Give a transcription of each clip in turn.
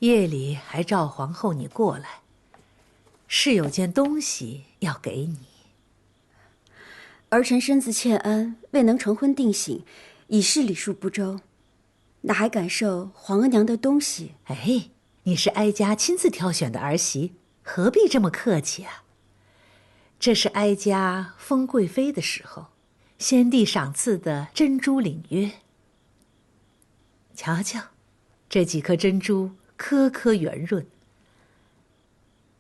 夜里还召皇后你过来，是有件东西要给你。儿臣身子欠安，未能成婚定省，已是礼数不周，哪还敢受皇额娘的东西？哎，你是哀家亲自挑选的儿媳，何必这么客气啊？这是哀家封贵妃的时候，先帝赏赐的珍珠领约。瞧瞧，这几颗珍珠颗颗圆润。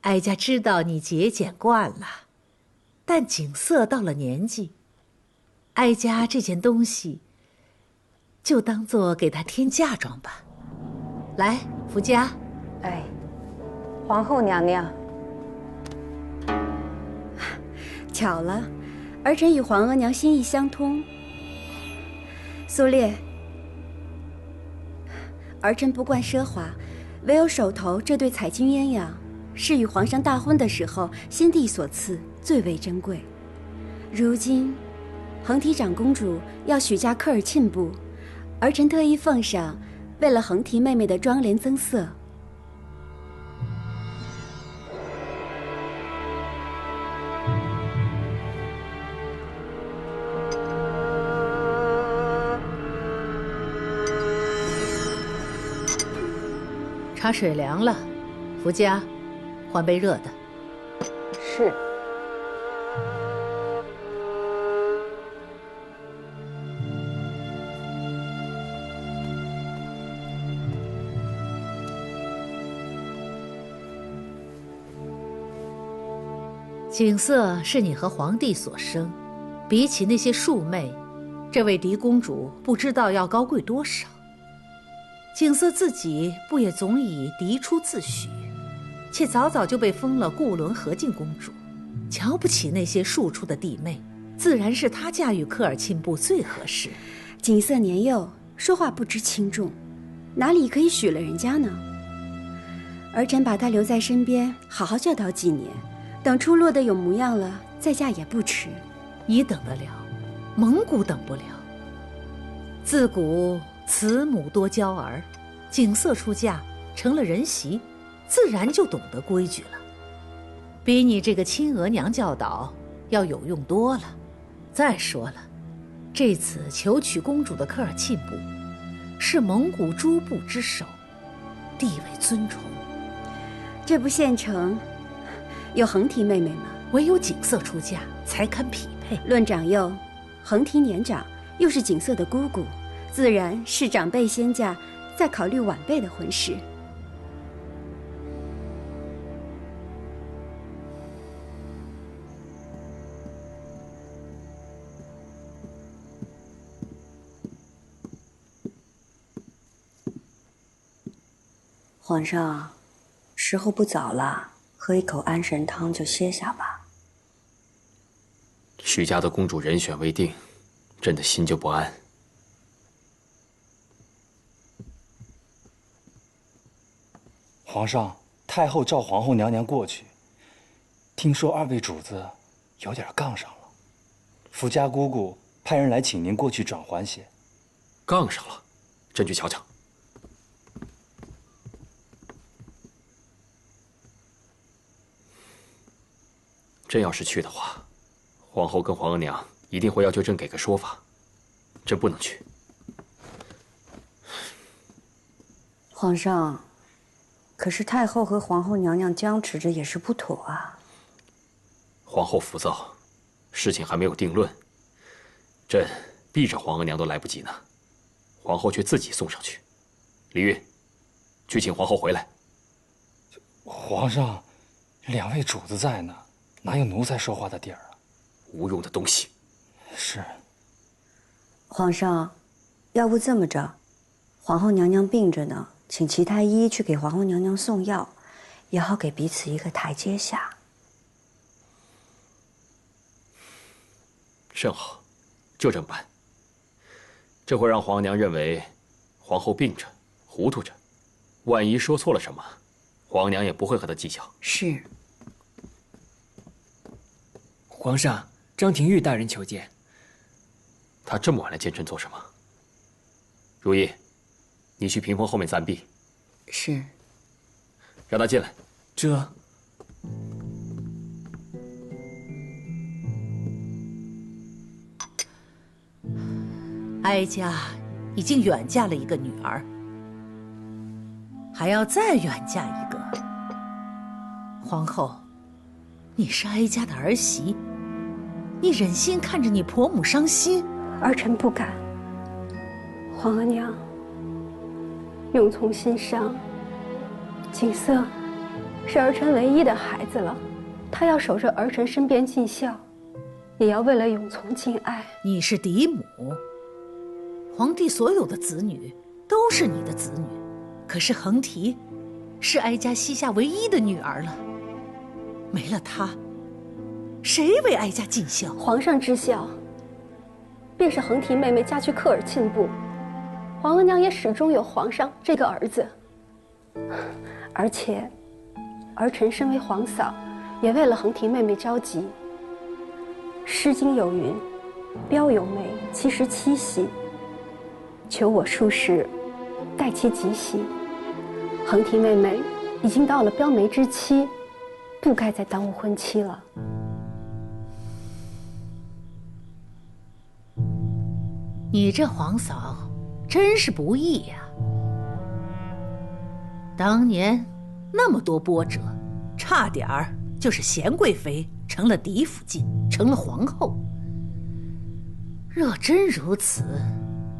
哀家知道你节俭惯了，但景色到了年纪，哀家这件东西就当做给他添嫁妆吧。来，福家。哎，皇后娘娘，巧了，儿臣与皇额娘心意相通。苏烈，儿臣不惯奢华，唯有手头这对彩金鸳鸯，是与皇上大婚的时候先帝所赐，最为珍贵。如今，恒提长公主要许嫁科尔沁部，儿臣特意奉上，为了恒提妹妹的妆奁增色。茶水凉了，福家，换杯热的。是。景色是你和皇帝所生，比起那些庶妹，这位嫡公主不知道要高贵多少。景色自己不也总以嫡出自诩，且早早就被封了固伦和敬公主，瞧不起那些庶出的弟妹，自然是她驾驭科尔沁部最合适。景色年幼，说话不知轻重，哪里可以许了人家呢？儿臣把她留在身边，好好教导几年，等出落得有模样了，再嫁也不迟。你等得了，蒙古等不了。自古慈母多娇儿，景色出嫁成了人媳，自然就懂得规矩了，比你这个亲额娘教导要有用多了。再说了，这次求娶公主的科尔沁部是蒙古诸部之首，地位尊崇。这不县城有恒提妹妹吗？唯有景色出嫁才堪匹配。论长幼，恒提年长，又是景色的姑姑，自然是长辈先嫁，再考虑晚辈的婚事。皇上，时候不早了，喝一口安神汤就歇下吧。许家的公主人选未定，朕的心就不安。皇上，太后召皇后娘娘过去，听说二位主子有点杠上了，福家姑姑派人来请您过去转缓些。杠上了，朕去瞧瞧。朕要是去的话，皇后跟皇额娘一定会要求朕给个说法，朕不能去。皇上，可是太后和皇后娘娘僵持着也是不妥啊。皇后浮躁，事情还没有定论，朕避着皇额娘都来不及呢，皇后却自己送上去。李煜，去请皇后回来。皇上，两位主子在呢，哪有奴才说话的地儿啊？无用的东西。是。皇上，要不这么着，皇后娘娘病着呢，请齐太医去给皇后娘娘送药，也好给彼此一个台阶下。甚好，就这么办。这会让皇娘认为皇后病着、糊涂着，万一说错了什么，皇娘也不会和她计较。是。皇上，张廷玉大人求见。他这么晚来见朕做什么？如意，你去屏风后面暂避。是。让他进来。这哀家已经远嫁了一个女儿，还要再远嫁一个。皇后，你是哀家的儿媳，你忍心看着你婆母伤心？儿臣不敢。皇额娘，永从心上，景色是儿臣唯一的孩子了，他要守着儿臣身边尽孝，也要为了永从敬爱。你是嫡母，皇帝所有的子女都是你的子女，可是恒提是哀家膝下唯一的女儿了，没了她，谁为哀家尽孝？皇上知孝，便是恒提妹妹嫁去科尔沁部，皇额娘也始终有皇上这个儿子。而且，儿臣身为皇嫂，也为了恒提妹妹着急。《诗经》有云：“标有梅，其实七夕。”求我数十，待其吉喜。恒提妹妹已经到了标梅之期，不该再耽误婚期了。你这皇嫂真是不易呀！当年那么多波折，差点儿就是贤贵妃成了嫡府近，成了皇后。若真如此，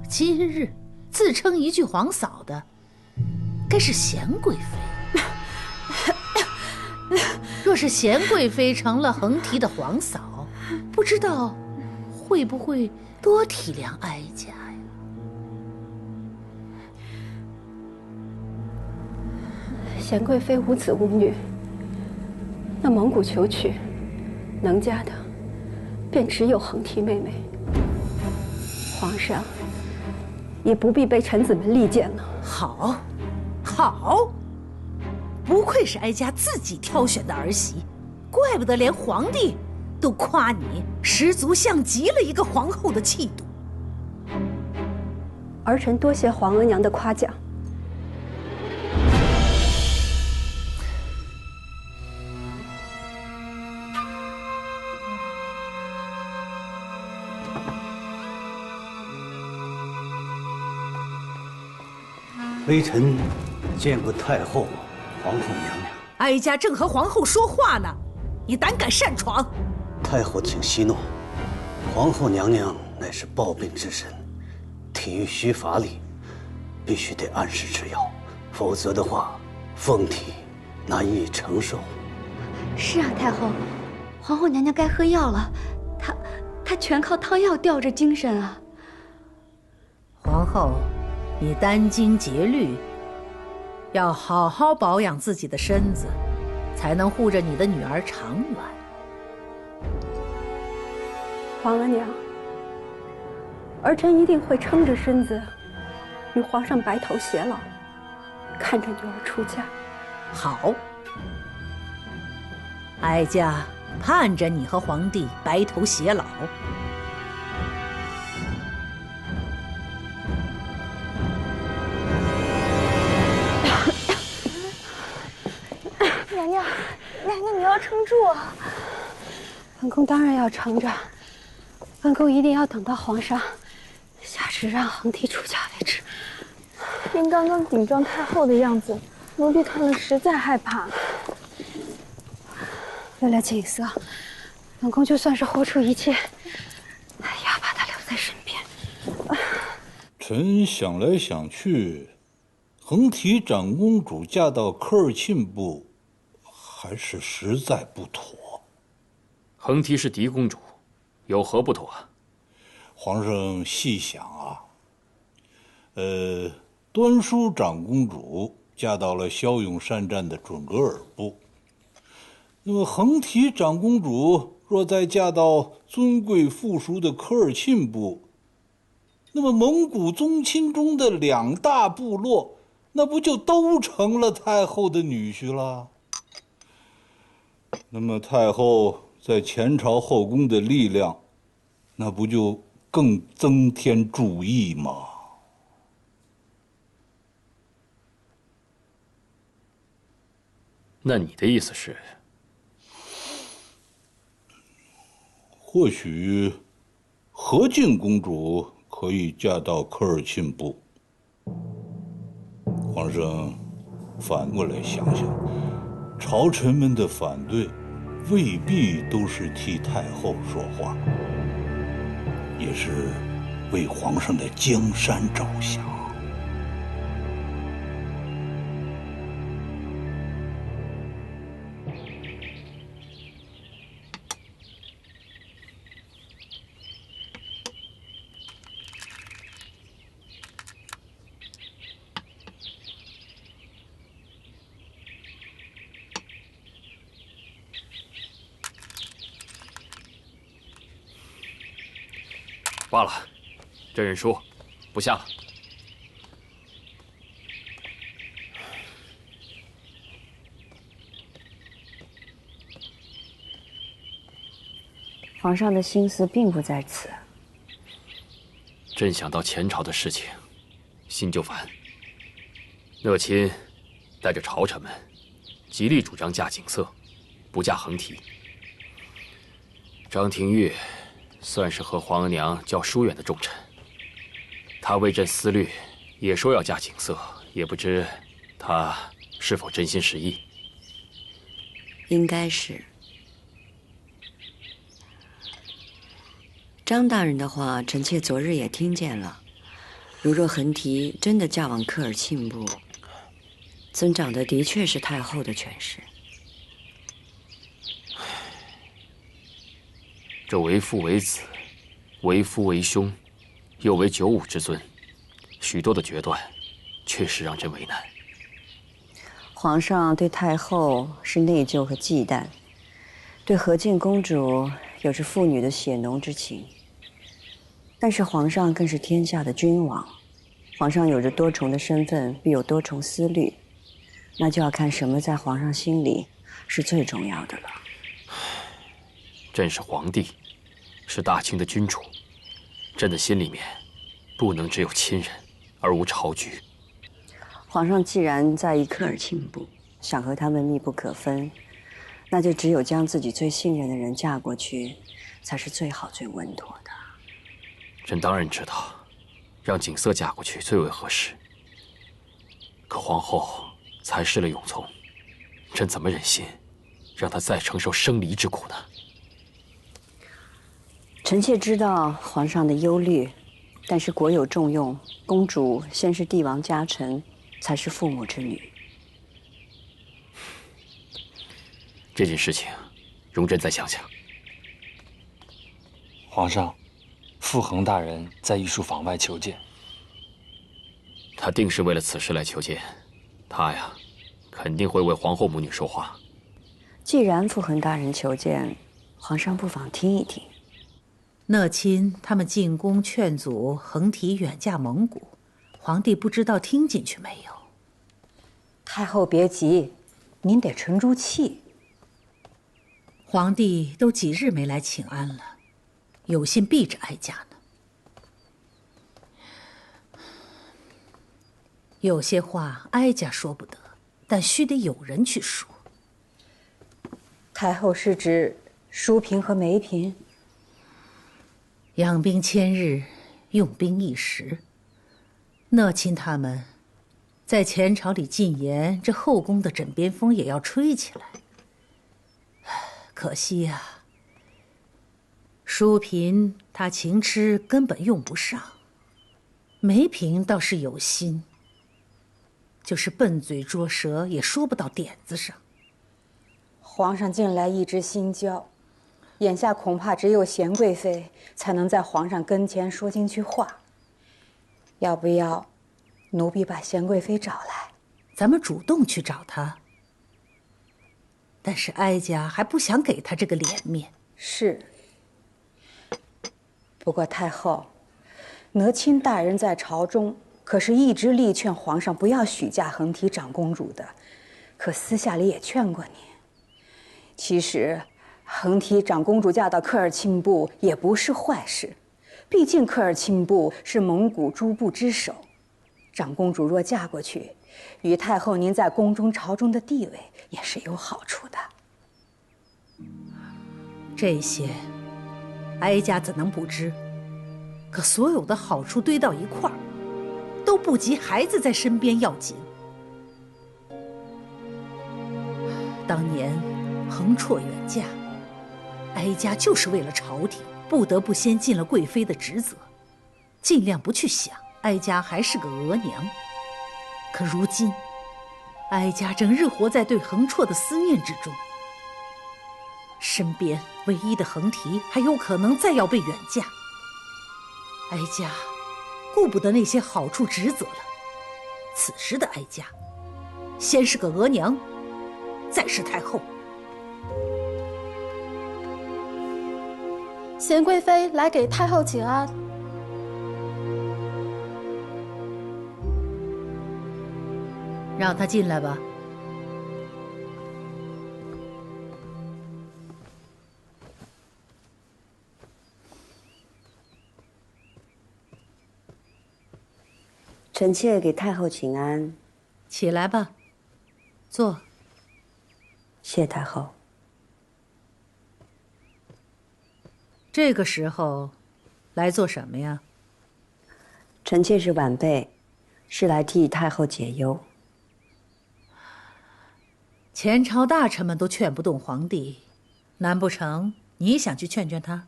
今日自称一句皇嫂的，该是贤贵妃。若是贤贵妃成了恒提的皇嫂，不知道会不会多体谅哀家呀？贤贵妃无子无女，那蒙古求娶，能嫁的便只有恒提妹妹。皇上也不必被臣子们力荐了。好，好，不愧是哀家自己挑选的儿媳，怪不得连皇帝都夸你十足像极了一个皇后的气度。儿臣多谢皇额娘的夸奖。微臣见过太后、皇后娘娘。哀家正和皇后说话呢，你胆敢擅闯！太后请息怒，皇后娘娘乃是抱病之身，体育须乏力，必须得按时吃药，否则的话，凤体难以承受。是啊，太后，皇后娘娘该喝药了，她全靠汤药吊着精神啊。皇后，你殚精竭虑，要好好保养自己的身子，才能护着你的女儿长远。皇额娘，儿臣一定会撑着身子，与皇上白头偕老，看着女儿出嫁。好，哀家盼着你和皇帝白头偕老。娘娘，你要撑住啊！本宫当然要撑着，本宫一定要等到皇上下旨让恒提出嫁为止。您刚刚顶撞太后的样子，奴婢看了实在害怕。为了景色，本宫就算是豁出一切，也要把她留在身边。臣想来想去，恒提长公主嫁到科尔沁部，还是实在不妥。恒提是嫡公主，有何不妥啊？皇上细想啊，端淑长公主嫁到了骁勇善战的准噶尔部，那么恒提长公主若再嫁到尊贵富庶的科尔沁部，那么蒙古宗亲中的两大部落，那不就都成了太后的女婿了？那么太后在前朝后宫的力量，那不就更增添注意吗？那你的意思是？或许和敬公主可以嫁到科尔沁部。皇上，反过来想想，朝臣们的反对未必都是替太后说话，也是为皇上的江山着想。罢了，朕认输，不下了。皇上的心思并不在此。朕想到前朝的事情，心就烦。讷亲带着朝臣们，极力主张嫁景色，不嫁横提。张廷玉算是和皇额娘较疏远的重臣，他为朕思虑，也说要嫁景色，也不知他是否真心实意。应该是。张大人的话，臣妾昨日也听见了。如若横提真的嫁往科尔沁部，尊长的的确是太后的权势。这为父为子，为夫为兄，又为95之尊，许多的决断，确实让朕为难。皇上对太后是内疚和忌惮，对和敬公主有着父女的血浓之情。但是皇上更是天下的君王，皇上有着多重的身份，必有多重思虑，那就要看什么在皇上心里是最重要的了。朕是皇帝，是大清的君主，朕的心里面不能只有亲人而无朝局。皇上既然在意科尔沁部，想和他们密不可分，那就只有将自己最信任的人嫁过去，才是最好最稳妥的。朕当然知道，让景色嫁过去最为合适。可皇后才失了永从，朕怎么忍心让她再承受生离之苦呢？臣妾知道皇上的忧虑，但是国有重用，公主先是帝王家臣，才是父母之女。这件事情，容朕再想想。皇上，傅恒大人在御书房外求见。他定是为了此事来求见，他呀，肯定会为皇后母女说话。既然傅恒大人求见，皇上不妨听一听。讷亲他们进宫劝阻横提远嫁蒙古，皇帝不知道听进去没有？太后别急，您得沉住气。皇帝都几日没来请安了，有心避着哀家呢。有些话哀家说不得，但须得有人去说。太后是指淑嫔和梅嫔？养兵千日，用兵一时。讷亲他们在前朝里进言，这后宫的枕边风也要吹起来。可惜呀，淑嫔她情痴根本用不上，梅嫔倒是有心，就是笨嘴拙舌也说不到点子上。皇上近来一直心焦，眼下恐怕只有娴贵妃才能在皇上跟前说进去话。要不要奴婢把娴贵妃找来？咱们主动去找她。但是哀家还不想给她这个脸面。是。不过太后，讷亲大人在朝中可是一直力劝皇上不要许嫁横提长公主的，可私下里也劝过您。其实，横提长公主嫁到科尔沁部也不是坏事，毕竟科尔沁部是蒙古诸部之首，长公主若嫁过去，与太后您在宫中朝中的地位也是有好处的。这些，哀家怎能不知？可所有的好处堆到一块儿，都不及孩子在身边要紧。当年横绰远嫁，哀家就是为了朝廷，不得不先尽了贵妃的职责，尽量不去想哀家还是个额娘。可如今，哀家正日活在对横绰的思念之中，身边唯一的横提还有可能再要被远嫁，哀家顾不得那些好处职责了。此时的哀家，先是个额娘，再是太后。贤贵妃来给太后请安。让她进来吧。臣妾给太后请安。起来吧，坐。谢太后。这个时候来做什么呀？臣妾是晚辈，是来替太后解忧。前朝大臣们都劝不动皇帝，难不成你想去劝劝他？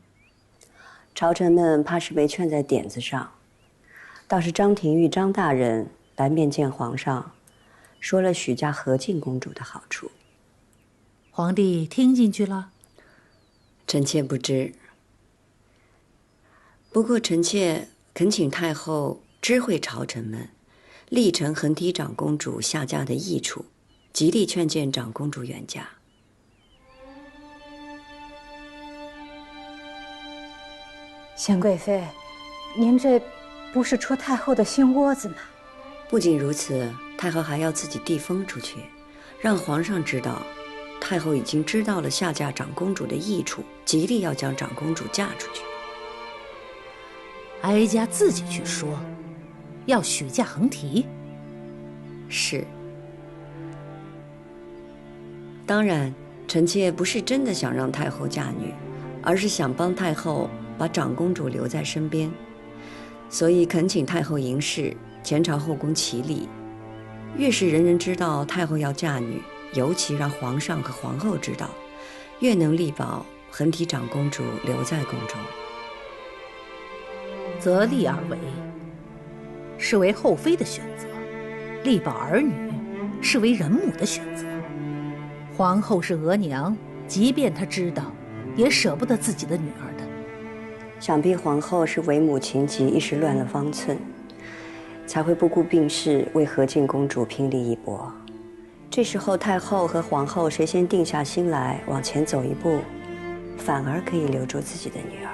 朝臣们怕是没劝在点子上，倒是张廷玉张大人来面见皇上，说了许嫁和敬公主的好处。皇帝听进去了？臣妾不知。不过臣妾恳请太后知会朝臣们，力陈横提长公主下嫁的益处，极力劝谏长公主远嫁。贤贵妃，您这不是戳太后的心窝子吗？不仅如此，太后还要自己递风出去，让皇上知道，太后已经知道了下嫁长公主的益处，极力要将长公主嫁出去。哀家自己去说，要许嫁横提。是。当然，臣妾不是真的想让太后嫁女，而是想帮太后把长公主留在身边，所以恳请太后行事，前朝后宫齐礼。越是人人知道太后要嫁女，尤其让皇上和皇后知道，越能力保横提长公主留在宫中。择利而为，是为后妃的选择；力保儿女，是为人母的选择。皇后是额娘，即便她知道，也舍不得自己的女儿的。想必皇后是为母情急，一时乱了方寸，才会不顾病势为和敬公主拼力一搏。这时候太后和皇后谁先定下心来往前走一步，反而可以留住自己的女儿。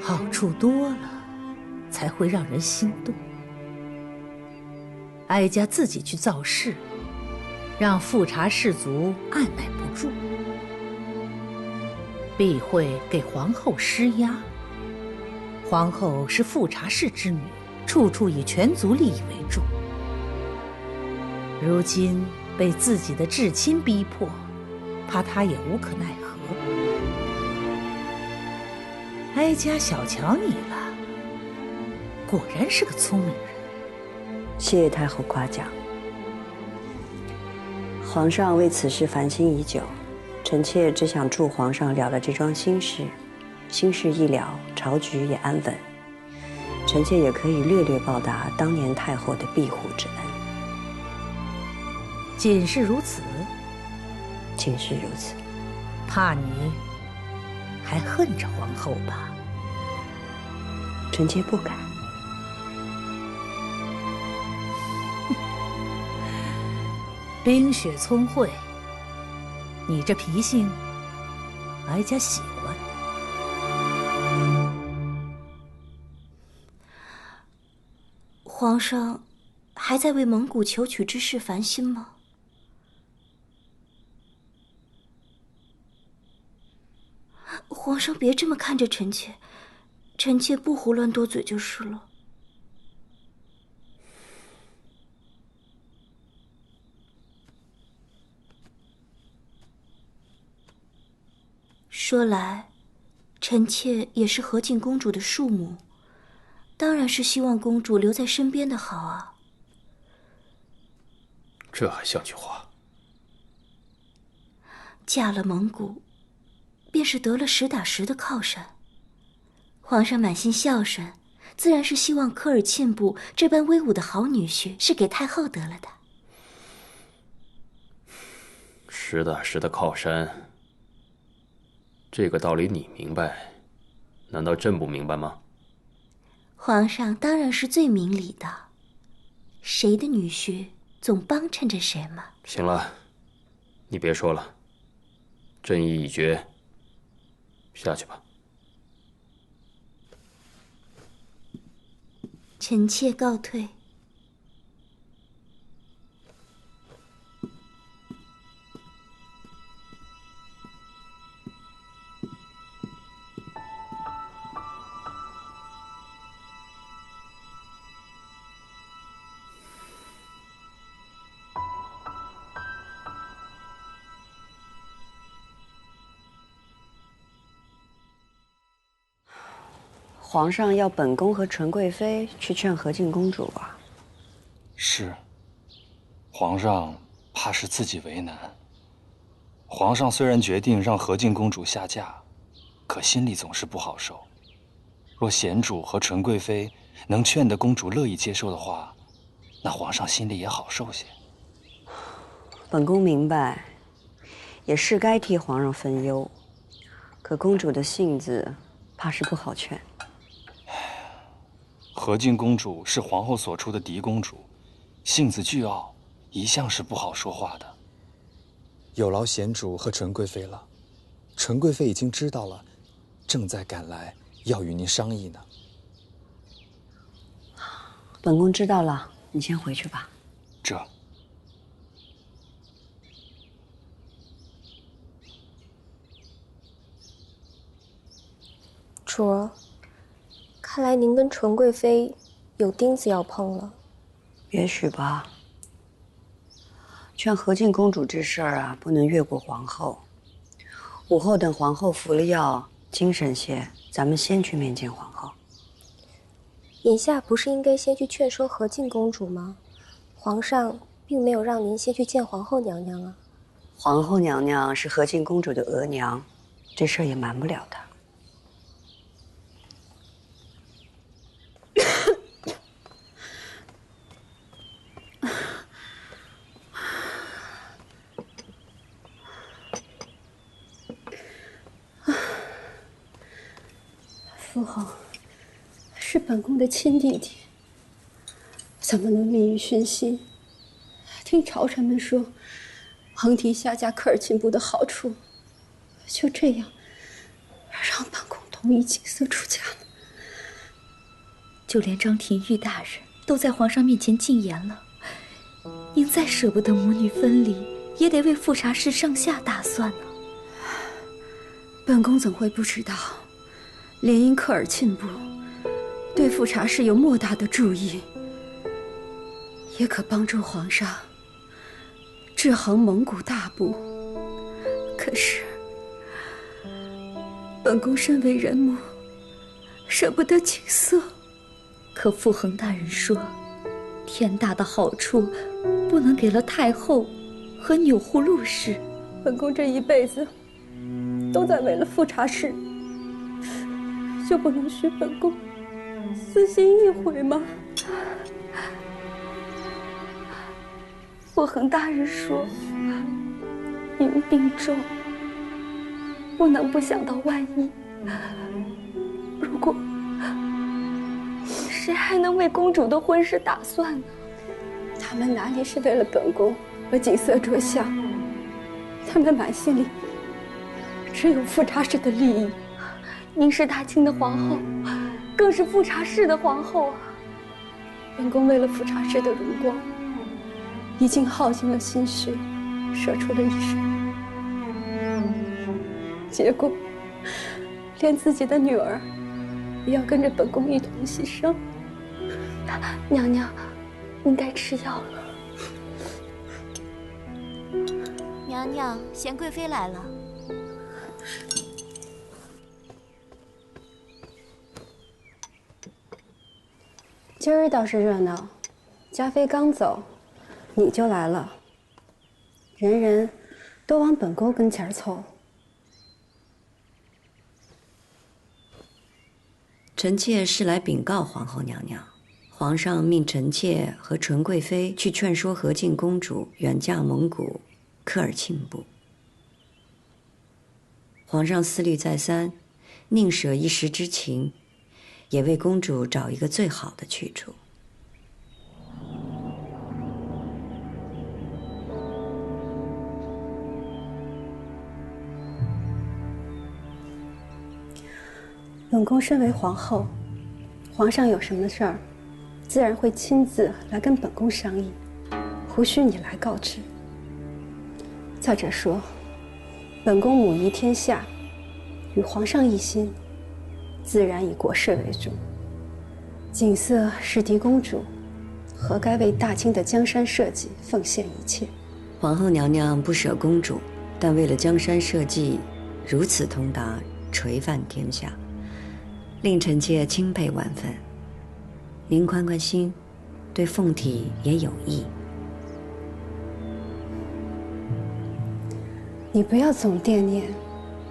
好处多了，才会让人心动。哀家自己去造势，让富察氏族按耐不住，必会给皇后施压。皇后是富察氏之女，处处以全族利益为重。如今被自己的至亲逼迫，怕她也无可奈何。哀家小瞧你了，果然是个聪明人。谢谢太后夸奖。皇上为此事烦心已久，臣妾只想助皇上了了这桩心事，心事一了，朝局也安稳。臣妾也可以略略报答当年太后的庇护之恩。仅是如此？仅是如此。怕你还恨着皇后吧？臣妾不敢。冰雪聪慧，你这脾性，哀家喜欢。皇上还在为蒙古求娶之事烦心吗？皇上别这么看着臣妾，臣妾不胡乱多嘴就是了。说来，臣妾也是和敬公主的庶母，当然是希望公主留在身边的好啊。这还像句话？嫁了蒙古，便是得了实打实的靠山。皇上满心孝顺，自然是希望科尔沁部这般威武的好女婿是给太后得了的。实打实的靠山，这个道理你明白，难道朕不明白吗？皇上当然是最明理的，谁的女婿总帮衬着谁嘛。行了，你别说了，朕意已决，下去吧。臣妾告退。皇上要本宫和纯贵妃去劝和敬公主啊。是。皇上怕是自己为难。皇上虽然决定让和敬公主下嫁，可心里总是不好受。若贤主和纯贵妃能劝得公主乐意接受的话，那皇上心里也好受些。本宫明白，也是该替皇上分忧。可公主的性子，怕是不好劝。和敬公主是皇后所出的嫡公主，性子倨傲，一向是不好说话的。有劳贤主和纯贵妃了，纯贵妃已经知道了，正在赶来，要与您商议呢。本宫知道了，你先回去吧。这。主儿，看来您跟纯贵妃有钉子要碰了。也许吧。劝和敬公主这事儿啊，不能越过皇后。午后等皇后服了药，精神些，咱们先去面见皇后。眼下不是应该先去劝说和敬公主吗？皇上并没有让您先去见皇后娘娘啊。皇后娘娘是和敬公主的额娘，这事儿也瞒不了她。父后，是本宫的亲弟弟，怎么能利欲熏心？听朝臣们说，恒提下嫁科尔沁部的好处，就这样让本宫同意景色出嫁了。就连张廷玉大人都在皇上面前进言了，您再舍不得母女分离，也得为富察氏上下打算呢。本宫怎会不知道？联姻科尔沁部对富察氏有莫大的注意，也可帮助皇上制衡蒙古大部。可是本宫身为人母，舍不得景色。可傅恒大人说，天大的好处不能给了太后和钮祜禄氏。本宫这一辈子都在为了富察氏，就不能许本宫私心一回吗？傅恒大人说，您病重，不能不想到万一。如果谁还能为公主的婚事打算呢？他们哪里是为了本宫和景色着想？他们满心里只有富察氏的利益。您是大清的皇后，更是富察氏的皇后啊！本宫为了富察氏的荣光，已经耗尽了心血，舍出了一生，结果连自己的女儿也要跟着本宫一同牺牲。娘娘，应该吃药了。娘娘，贤贵妃来了。今儿倒是热闹，嘉妃刚走，你就来了。人人都往本宫跟前凑。臣妾是来禀告皇后娘娘，皇上命臣妾和纯贵妃去劝说和敬公主远嫁蒙古科尔沁部。皇上思虑再三，宁舍一时之情，也为公主找一个最好的去处。本宫身为皇后，皇上有什么事儿，自然会亲自来跟本宫商议，无需你来告知。再者说，本宫母仪天下，与皇上一心，自然以国事为主。景色是嫡公主，何该为大清的江山社稷奉献一切？皇后娘娘不舍公主，但为了江山社稷，如此通达，垂范天下，令臣妾钦佩万分。您宽宽心，对凤体也有益。你不要总惦念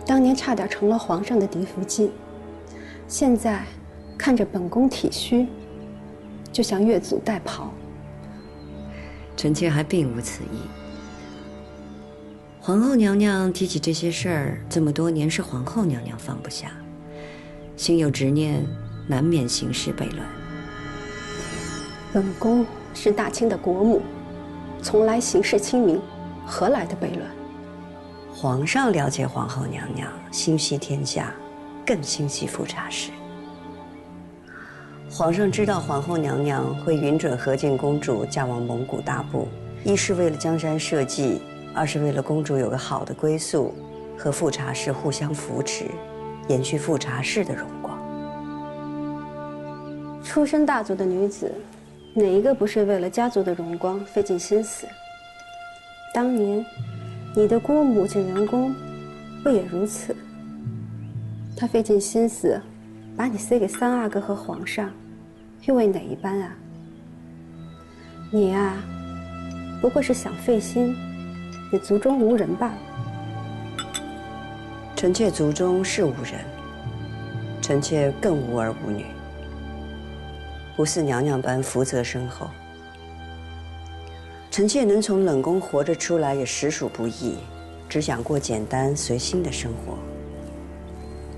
当年差点成了皇上的嫡福晋，现在看着本宫体虚，就想越俎代庖。臣妾还并无此意。皇后娘娘提起这些事儿，这么多年是皇后娘娘放不下，心有执念，难免行事悖乱。本宫是大清的国母，从来行事清明，何来的悖乱？皇上了解皇后娘娘，心系天下，更心系富察氏。皇上知道皇后娘娘会允准和敬公主嫁往蒙古大部，一是为了江山社稷，二是为了公主有个好的归宿，和富察氏互相扶持，延续富察氏的荣光。出身大族的女子，哪一个不是为了家族的荣光费尽心思？当年你的姑母景仁宫不也如此？她费尽心思把你塞给三阿哥和皇上，又为哪一般啊？你啊，不过是想费心，也族中无人罢了。臣妾族中是无人，臣妾更无儿无女，不似娘娘般福泽深厚。臣妾能从冷宫活着出来也实属不易，只想过简单随心的生活，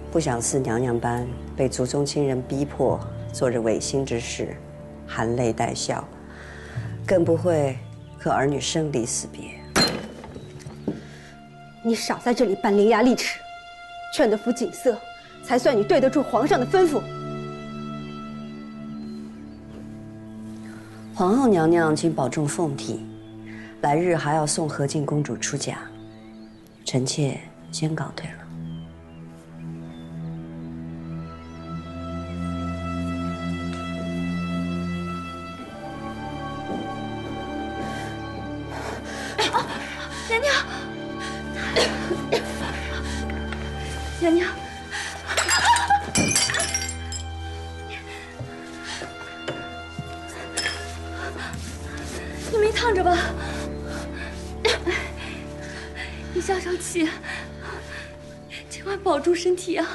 不想似娘娘般被族中亲人逼迫做着违心之事，含泪带笑，更不会和儿女生离死别。你少在这里扮伶牙俐齿，劝得服景色，才算你对得住皇上的吩咐。皇后娘娘请保重凤体，来日还要送和敬公主出嫁，臣妾先告退了。娘娘，娘娘，你没烫着吧？你消消气，千万保住身体啊！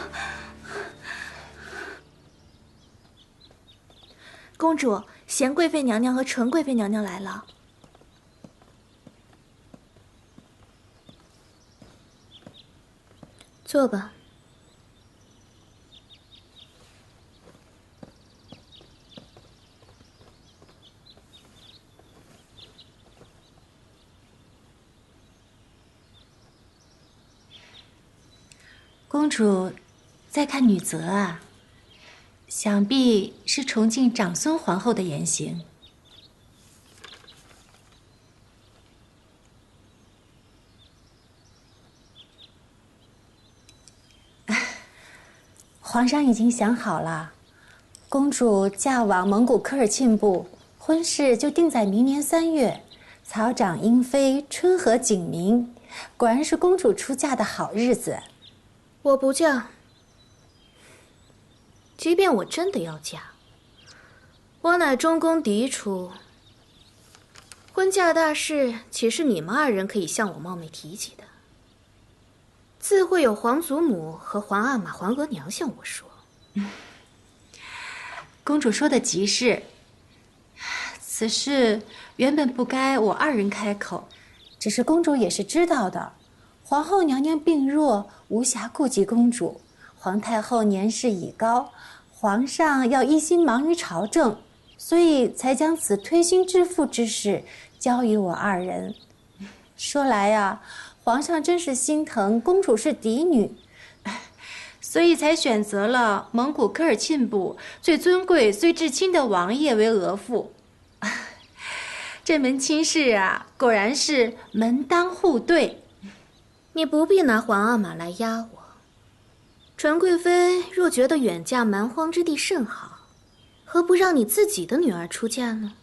公主，贤贵妃娘娘和纯贵妃娘娘来了。坐吧。公主在看女则啊，想必是崇敬长孙皇后的言行。皇上已经想好了，公主嫁往蒙古科尔沁部，婚事就定在明年3月，草长莺飞，春和景明，果然是公主出嫁的好日子。我不嫁。即便我真的要嫁，我乃中宫嫡出，婚嫁大事岂是你们2人可以向我冒昧提起的？自会有皇祖母和皇阿玛、皇额娘向我说。公主说的极是，此事原本不该我2人开口，只是公主也是知道的，皇后娘娘病弱，无暇顾及公主。皇太后年事已高，皇上要一心忙于朝政，所以才将此推心置腹之事交于我2人。说来呀，皇上真是心疼公主是嫡女，所以才选择了蒙古科尔沁部最尊贵、最至亲的王爷为额驸。这门亲事啊，果然是门当户对。你不必拿皇阿玛来压我。纯贵妃若觉得远嫁蛮荒之地甚好，何不让你自己的女儿出嫁呢？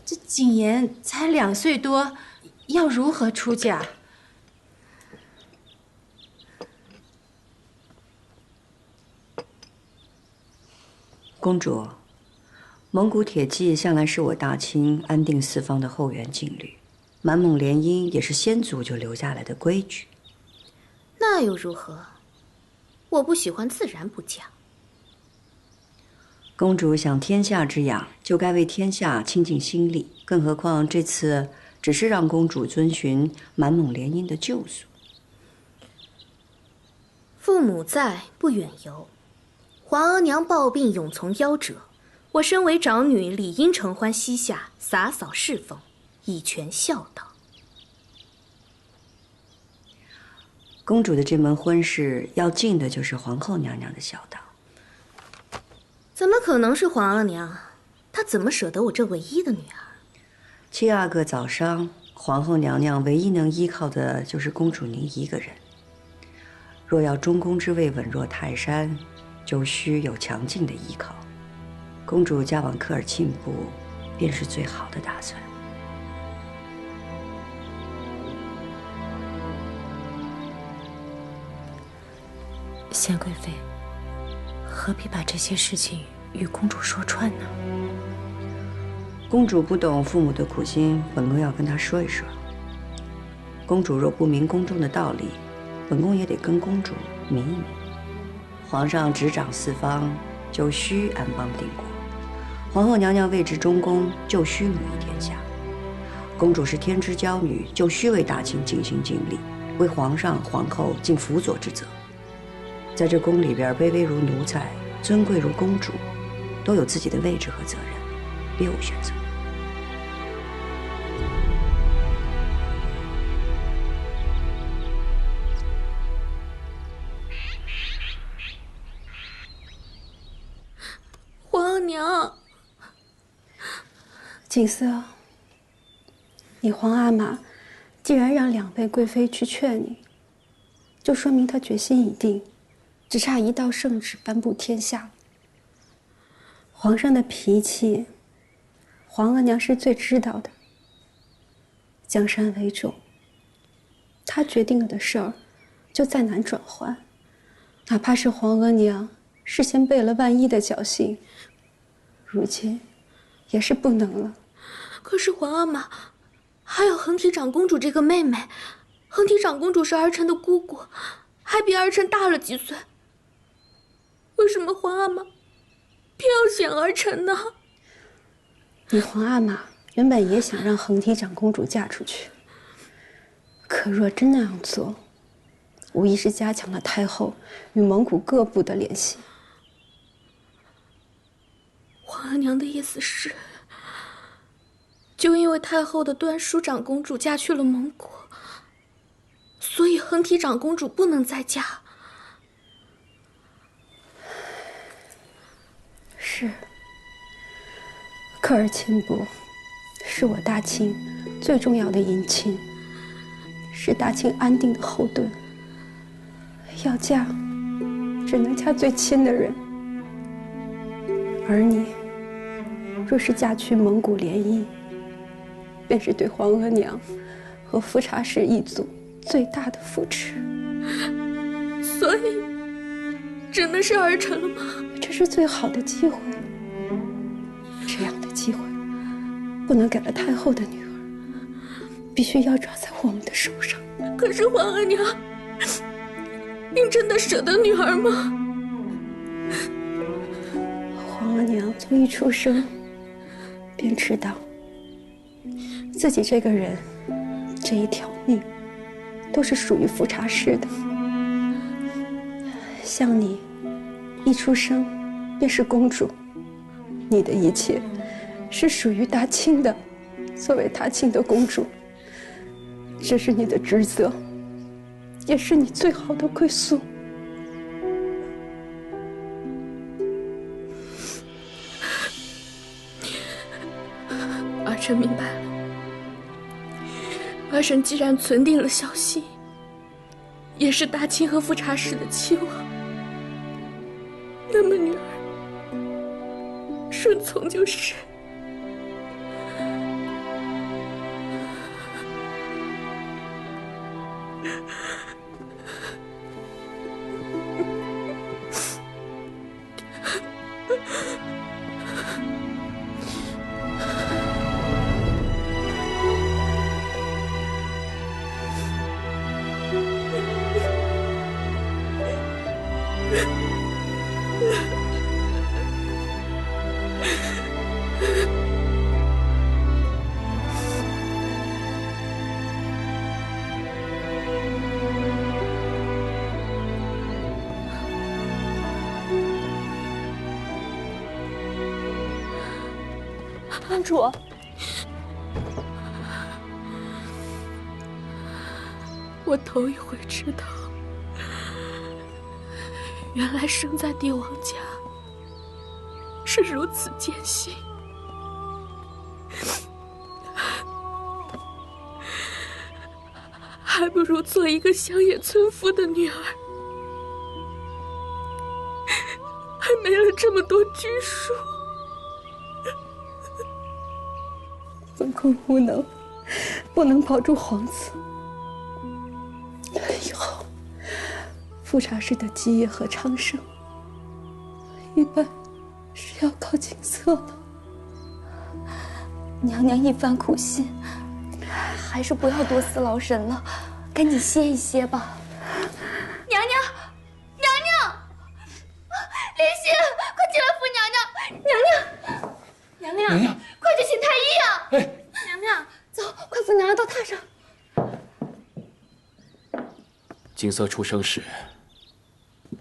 这谨言才2岁多，要如何出嫁？公主，蒙古铁骑向来是我大清安定四方的后援劲旅，满蒙联姻也是先祖就留下来的规矩。那又如何？我不喜欢，自然不嫁。公主想天下之养，就该为天下倾尽心力。更何况这次只是让公主遵循满蒙联姻的旧俗。父母在，不远游；皇额娘抱病，永从夭折。我身为长女，理应承欢膝下，洒扫侍奉，以全孝道。公主的这门婚事要尽的就是皇后娘娘的孝道。怎么可能是皇额娘？她怎么舍得我这唯一的女儿？7、8个早伤，皇后娘娘唯一能依靠的就是公主您一个人。若要中宫之位稳若泰山，就需有强劲的依靠。公主嫁往科尔沁部，便是最好的打算。贤贵妃，何必把这些事情与公主说穿呢？公主不懂父母的苦心，本宫要跟她说一说。公主若不明宫中的道理，本宫也得跟公主明一明。皇上执掌四方，就需安邦定国；皇后娘娘位至中宫，就需母仪天下。公主是天之娇女，就需为大清尽心尽力，为皇上、皇后尽辅佐之责。在这宫里边，卑微如奴才，尊贵如公主，都有自己的位置和责任，别无选择。皇额娘，锦瑟，你皇阿玛既然让2位贵妃去劝你，就说明她决心已定。只差一道圣旨颁布天下。皇上的脾气，皇额娘是最知道的。江山为重，他决定了的事儿，就再难转换。哪怕是皇额娘事先备了万一的侥幸，如今也是不能了。可是皇阿玛还有恒体长公主这个妹妹，恒体长公主是儿臣的姑姑，还比儿臣大了几岁。为什么皇阿玛偏要选儿臣呢？你皇阿玛原本也想让恒体长公主嫁出去，可若真那样做，无疑是加强了太后与蒙古各部的联系。皇额娘的意思是，就因为太后的端淑长公主嫁去了蒙古，所以恒体长公主不能再嫁。是，科尔沁部是我大清最重要的姻亲，是大清安定的后盾。要嫁，只能嫁最亲的人。而你，若是嫁去蒙古联姻，便是对皇额娘和富察氏一族最大的扶持。所以，只能是儿臣了吗？这是最好的机会，这样的机会不能给了太后的女儿，必须要抓在我们的手上。可是皇额娘，您真的舍得女儿吗？皇额娘从一出生便知道，自己这个人，这一条命，都是属于富察氏的。像你，一出生便是公主，你的一切是属于大清的。作为大清的公主，这是你的职责，也是你最好的归宿。儿臣明白了。儿臣既然存定了孝心，也是大清和富察氏的期望，那么女儿顺从就是。公主，我头一回知道，原来生在帝王家是如此艰辛。还不如做一个乡野村夫的女儿，还没了这么多拘束。本宫无能，不能保住皇子。以后，富察氏的基业和昌盛，一般是要靠景色了。娘娘一番苦心，还是不要多思劳神了，赶紧歇一歇吧。娘娘，娘娘，莲心，快起来扶娘娘！娘娘，娘娘，娘娘，快去请太医啊！哎，娘娘，走，快扶娘娘到榻上。景色出生时，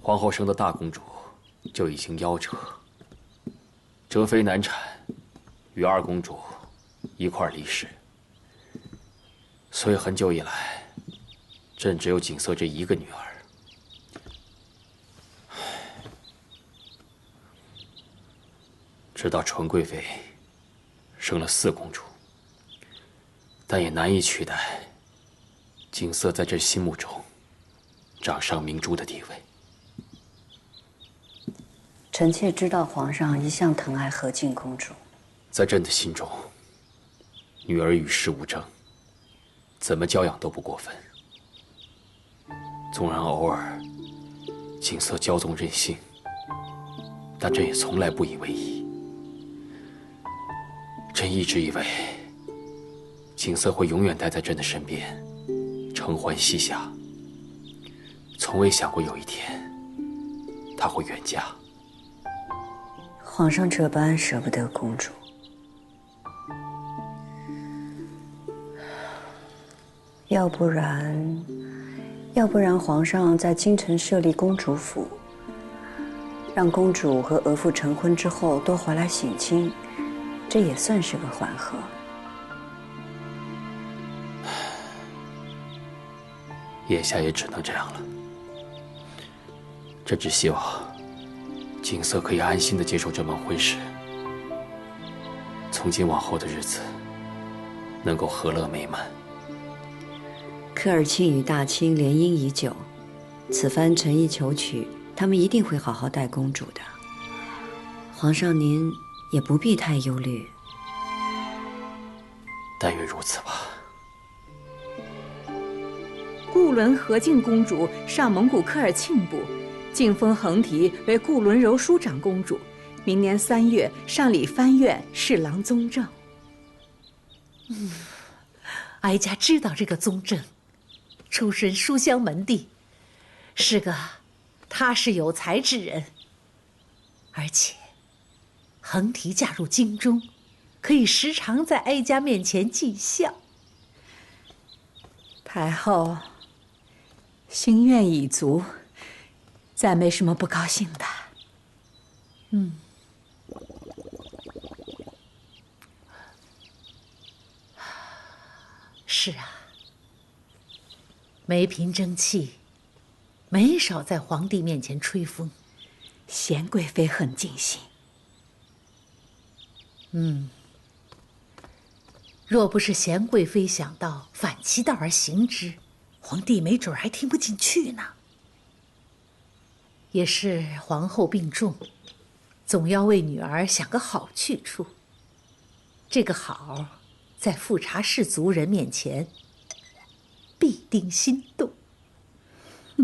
皇后生的大公主就已经夭折，哲妃难产，与二公主一块离世，所以很久以来，朕只有景色这一个女儿。直到纯贵妃生了4公主，但也难以取代景色在朕心目中掌上明珠的地位。臣妾知道皇上一向疼爱和敬公主，在朕的心中，女儿与世无争，怎么教养都不过分。纵然偶尔景色骄纵任性，但朕也从来不以为意。朕一直以为景色会永远待在朕的身边，承欢膝下，从未想过有一天她会远嫁。皇上这般舍不得公主，要不然皇上在京城设立公主府，让公主和额驸成婚之后多回来省亲，这也算是个缓和。眼下也只能这样了。朕只希望景色可以安心地接受这门婚事，从今往后的日子能够和乐美满。科尔沁与大清联姻已久，此番诚意求娶，他们一定会好好待公主的。皇上您也不必太忧虑。但愿如此吧。固伦和敬公主上蒙古科尔沁部，晋封横提为固伦柔淑长公主。明年3月上礼藩院侍郎宗正。哀家知道这个宗正，出身书香门第，是个踏实有才之人。而且，横提嫁入京中，可以时常在哀家面前尽孝。太后心愿已足，再没什么不高兴的。是啊，梅嫔争气，没少在皇帝面前吹风。娴贵妃很尽心。若不是娴贵妃想到反其道而行之，皇帝没准还听不进去呢。也是皇后病重，总要为女儿想个好去处。这个好，在富察氏族人面前，必定心动。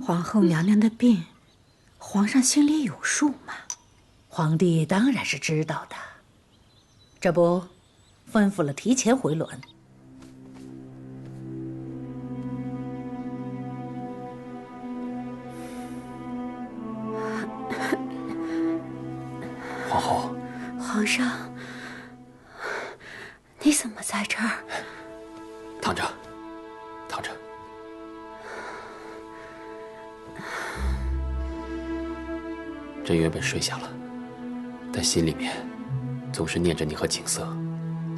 皇后娘娘的病，皇上心里有数吗？皇帝当然是知道的，这不，吩咐了提前回銮。皇后，皇上，你怎么在这儿？躺着，躺着。朕原本睡下了，但心里面总是念着你和景色，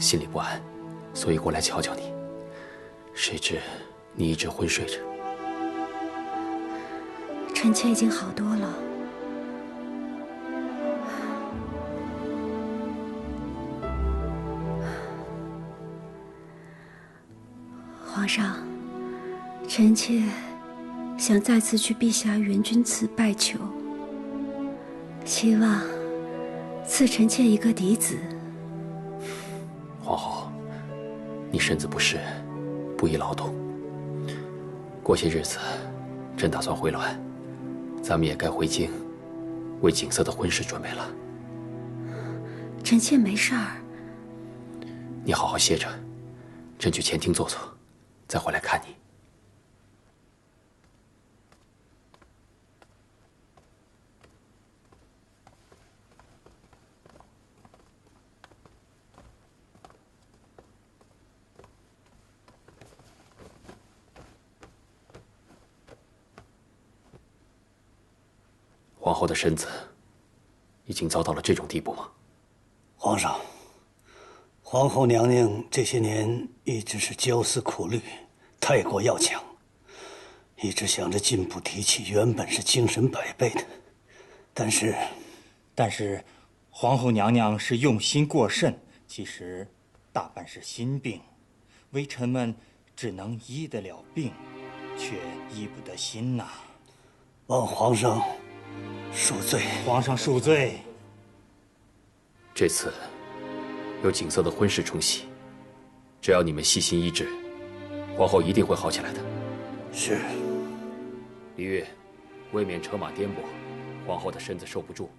心里不安，所以过来瞧瞧你。谁知你一直昏睡着。臣妾已经好多了。皇上，臣妾想再次去陛下元君祠拜求，希望赐臣妾一个嫡子。皇后，你身子不适，不宜劳动。过些日子，朕打算回銮，咱们也该回京，为景色的婚事准备了。臣妾没事儿。你好好歇着，朕去前厅坐坐，再回来看你。皇后的身子已经糟到了这种地步吗？皇上，皇后娘娘这些年一直是焦思苦虑，太过要强，一直想着进步提气，原本是精神百倍的，但是，皇后娘娘是用心过甚，其实大半是心病，微臣们只能医得了病，却医不得心呐。望皇上恕罪。皇上恕罪。这次有景色的婚事冲喜，只要你们细心医治，皇后一定会好起来的。是。李煜，为免车马颠簸，皇后的身子受不住，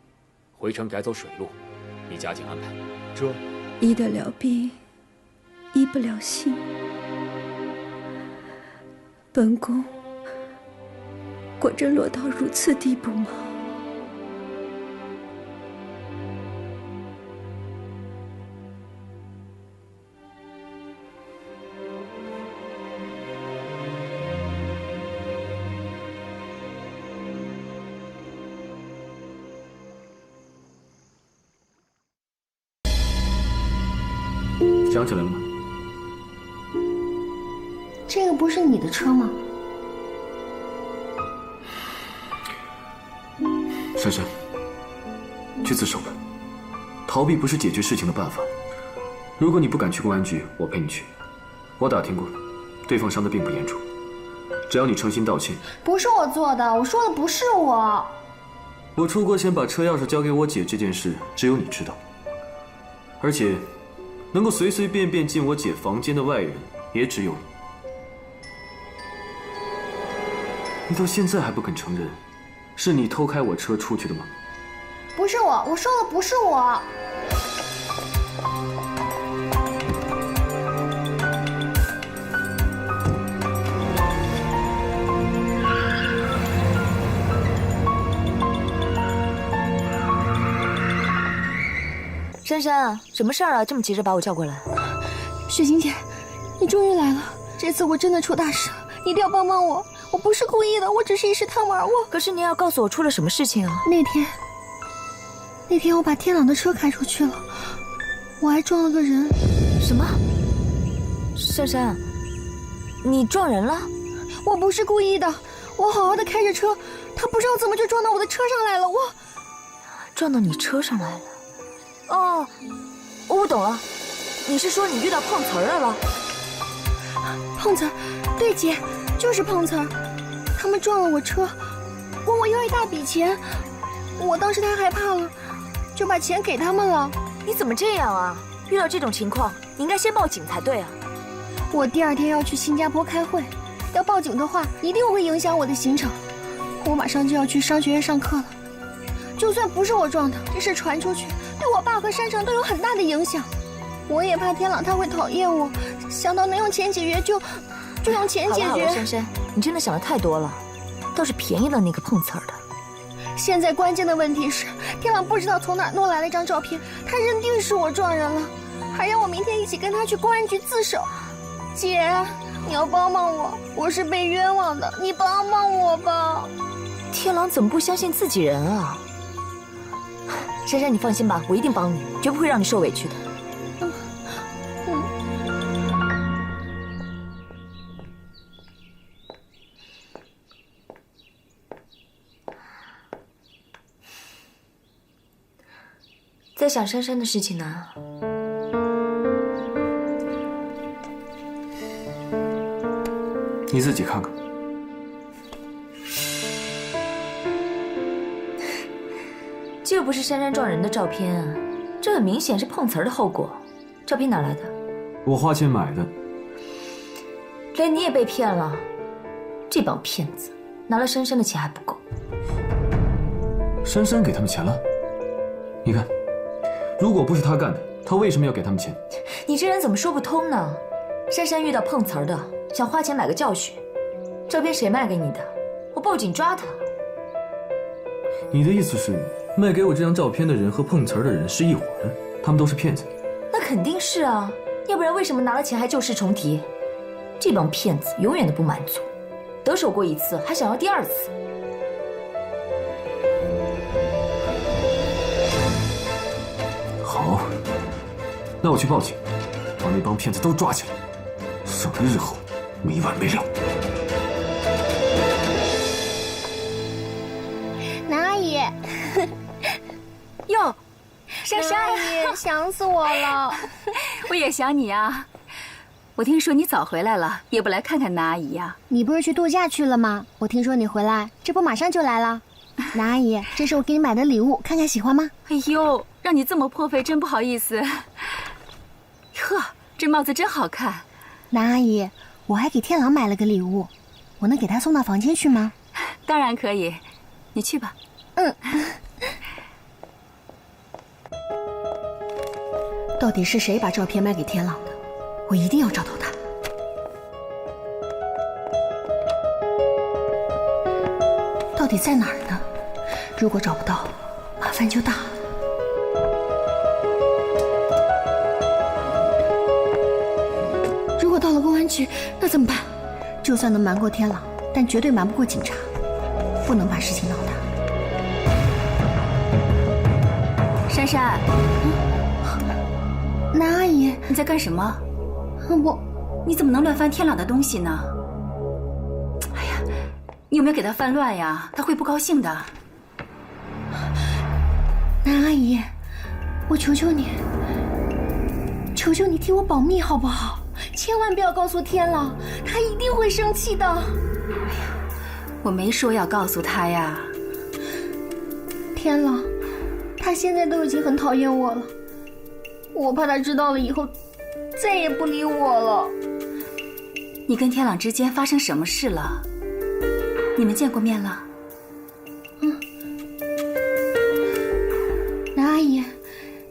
回程改走水路，你加紧安排。这医得了病，医不了心。本宫果真落到如此地步吗？想起来了吗？这个不是你的车吗？珊珊，去自首吧。逃避不是解决事情的办法。如果你不敢去公安局，我陪你去。我打听过，对方伤得并不严重。只要你诚心道歉。不是我做的，我说的不是我。我出国前把车钥匙交给我姐这件事，只有你知道。而且，能够随随便便进我姐房间的外人，也只有你。你到现在还不肯承认，是你偷开我车出去的吗？不是我，我说的不是我。珊珊，什么事儿啊？这么急着把我叫过来？雪晴姐，你终于来了！这次我真的出大事了，你一定要帮帮我！我不是故意的，我只是一时贪玩。可是你要告诉我出了什么事情啊？那天我把天朗的车开出去了，我还撞了个人。什么？珊珊，你撞人了？我不是故意的，我好好的开着车，他不知道怎么就撞到我的车上来了。撞到你车上来了？哦，我懂了，你是说你遇到碰瓷儿了？碰瓷儿？对姐，就是碰瓷儿。他们撞了我车，问我要一大笔钱，我当时太害怕了，就把钱给他们了。你怎么这样啊？遇到这种情况，你应该先报警才对啊。我第2天要去新加坡开会，要报警的话，一定会影响我的行程。我马上就要去商学院上课了，就算不是我撞的，这事传出去，对我爸和珊珊都有很大的影响。我也怕天朗他会讨厌我，想到能用钱解决就用钱解决。好了，珊珊，你真的想的太多了，倒是便宜了那个碰瓷儿的。现在关键的问题是，天朗不知道从哪儿弄来了一张照片，他认定是我撞人了，还让我明天一起跟他去公安局自首。姐，你要帮帮我，我是被冤枉的，你帮帮我吧。天朗怎么不相信自己人啊？珊珊，你放心吧，我一定帮你，绝不会让你受委屈的。在想珊珊的事情呢？你自己看看。这又不是珊珊撞人的照片啊，这很明显是碰瓷儿的后果。照片哪来的？我花钱买的。连你也被骗了？这帮骗子，拿了珊珊的钱还不够。珊珊给他们钱了？你看，如果不是他干的，他为什么要给他们钱？你这人怎么说不通呢？珊珊遇到碰瓷儿的，想花钱买个教训。照片谁卖给你的？我报警抓他。你的意思是，卖给我这张照片的人和碰瓷儿的人是一伙的，他们都是骗子？那肯定是啊，要不然为什么拿了钱还旧事重提？这帮骗子永远都不满足，得手过一次还想要第2次。好，那我去报警，把那帮骗子都抓起来，省得日后没完没了。南阿姨，哟，珊珊，南阿姨想死我了。我也想你啊。我听说你早回来了，也不来看看南阿姨呀？你不是去度假去了吗？我听说你回来，这不马上就来了。南阿姨，这是我给你买的礼物，看看喜欢吗？哎呦，让你这么破费，真不好意思。呵，这帽子真好看。南阿姨，我还给天朗买了个礼物，我能给他送到房间去吗？当然可以，你去吧。嗯。到底是谁把照片卖给天朗的？我一定要找到他。到底在哪儿呢？如果找不到，麻烦就大了。如果到了公安局，那怎么办？就算能瞒过天朗，但绝对瞒不过警察，不能把事情闹大。珊珊，南阿姨，你在干什么？你怎么能乱翻天朗的东西呢？哎呀，你有没有给他翻乱呀？他会不高兴的。南阿姨，我求求你，求求你替我保密好不好？千万不要告诉天朗，他一定会生气的。我没说要告诉他呀。天朗，他现在都已经很讨厌我了，我怕他知道了以后再也不理我了。你跟天朗之间发生什么事了？你们见过面了？南阿姨，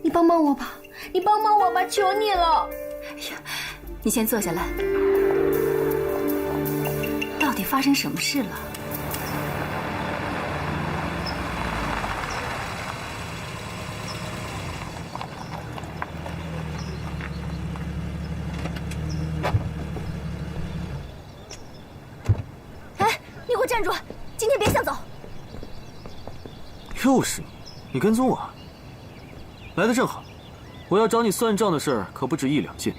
你帮帮我吧，你帮帮我吧，求你了。哎呀，你先坐下来。到底发生什么事了？你给我站住！今天别想走。又是你，你跟踪我？来得正好，我要找你算账的事儿可不止1、2件，